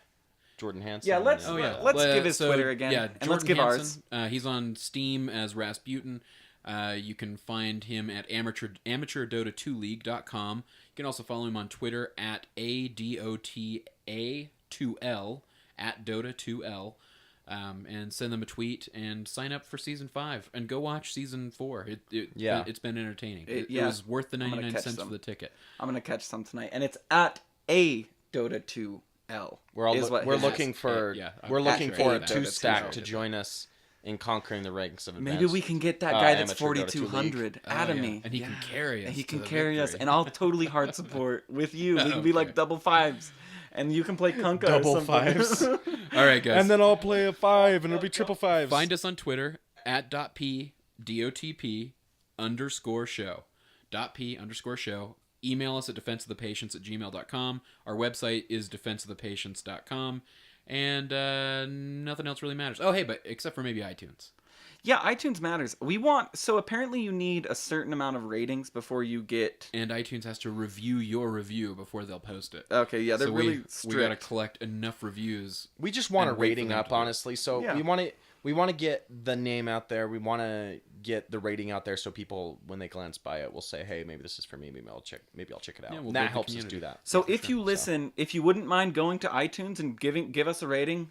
Speaker 3: Jordan Hansen.
Speaker 1: Yeah, let's
Speaker 2: Oh,
Speaker 1: give his Twitter again,
Speaker 2: Yeah,
Speaker 1: and let's
Speaker 2: Jordan
Speaker 1: give
Speaker 2: Hansen, He's on Steam as Rasputin. You can find him at AmateurDota2League.com. You can also follow him on Twitter at ADOTA2L at Dota2L. And send them a tweet and sign up for season 5 and go watch season 4. It's been entertaining. It was worth the
Speaker 1: I'm gonna
Speaker 2: 99
Speaker 1: catch
Speaker 2: cents
Speaker 1: some.
Speaker 2: for the ticket.
Speaker 1: I'm gonna catch some tonight, and it's at a Dota 2L.
Speaker 3: We're looking
Speaker 2: is.
Speaker 3: for
Speaker 2: Yeah,
Speaker 3: we're
Speaker 2: I'm
Speaker 3: looking
Speaker 2: sure
Speaker 3: for
Speaker 2: I
Speaker 3: a
Speaker 2: did
Speaker 1: that.
Speaker 3: 2-stack
Speaker 2: I
Speaker 3: to
Speaker 2: did
Speaker 3: join us in conquering the ranks of
Speaker 1: Maybe
Speaker 3: advanced.
Speaker 1: we can get that guy that's
Speaker 3: Amateur Dota 2
Speaker 1: 4200 out of me.
Speaker 2: And he can carry us.
Speaker 1: And he
Speaker 2: to
Speaker 1: can
Speaker 2: the
Speaker 1: carry us,
Speaker 2: victory.
Speaker 1: and I'll totally hard support with you. We can be like
Speaker 2: Okay.
Speaker 1: double fives. And you can play Kunkka
Speaker 3: Double
Speaker 1: or something.
Speaker 3: fives.
Speaker 2: All right, guys.
Speaker 3: And then I'll play a 5, and it'll be triple fives.
Speaker 2: Find us on Twitter at .p_show. .p_show. Email us at defenseofthepatients@gmail.com. Our website is defenseofthepatients.com. And nothing else really matters. Oh, hey, but except for maybe iTunes.
Speaker 1: Yeah, iTunes matters. So apparently you need a certain amount of ratings before you get...
Speaker 2: And iTunes has to review your review before they'll post it.
Speaker 1: Okay, yeah, they're
Speaker 2: so
Speaker 1: really strict.
Speaker 2: We got to collect enough reviews.
Speaker 3: We just want a
Speaker 2: and wait for
Speaker 3: rating
Speaker 2: them
Speaker 3: up,
Speaker 2: to do it.
Speaker 3: honestly. So
Speaker 1: Yeah.
Speaker 3: we want to get the name out there. We want to get the rating out there so people, when they glance by it, will say, "Hey, maybe this is for me. Maybe I'll check it out."
Speaker 2: Yeah, we'll
Speaker 3: And
Speaker 2: build
Speaker 3: that
Speaker 2: the
Speaker 3: helps us
Speaker 2: community.
Speaker 3: do that.
Speaker 1: So if you listen, if you wouldn't mind going to iTunes and give us a rating,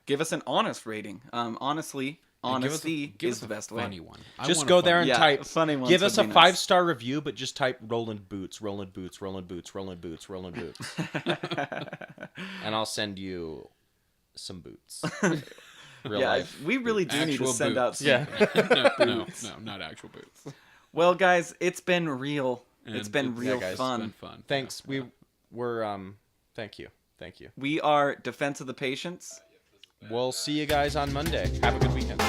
Speaker 1: give us an honest rating. Honestly, honesty
Speaker 2: give
Speaker 1: is
Speaker 2: us
Speaker 1: the
Speaker 2: a
Speaker 1: best way.
Speaker 2: funny one. I
Speaker 3: Just
Speaker 2: want
Speaker 3: go
Speaker 2: a
Speaker 3: there
Speaker 2: funny
Speaker 3: and
Speaker 1: Yeah,
Speaker 3: type.
Speaker 1: funny ones
Speaker 3: Give
Speaker 1: would
Speaker 3: us a
Speaker 1: be nice.
Speaker 3: 5-star review, but just type "Roland Boots, Roland Boots, Roland Boots, Roland Boots, Roland Boots," and I'll send you some boots. Real
Speaker 1: Yeah,
Speaker 3: life.
Speaker 1: we really do need to
Speaker 2: Actual
Speaker 1: send out
Speaker 2: boots.
Speaker 1: some...
Speaker 3: Yeah.
Speaker 2: no, not actual boots.
Speaker 1: Well, guys, it's been real. It's
Speaker 2: And
Speaker 1: been real
Speaker 3: guys,
Speaker 2: It's
Speaker 1: fun.
Speaker 2: been fun.
Speaker 3: Thanks.
Speaker 2: Yeah.
Speaker 3: Thank you.
Speaker 1: We are Defense of the Patients.
Speaker 3: We'll see you guys on Monday. Have a good weekend.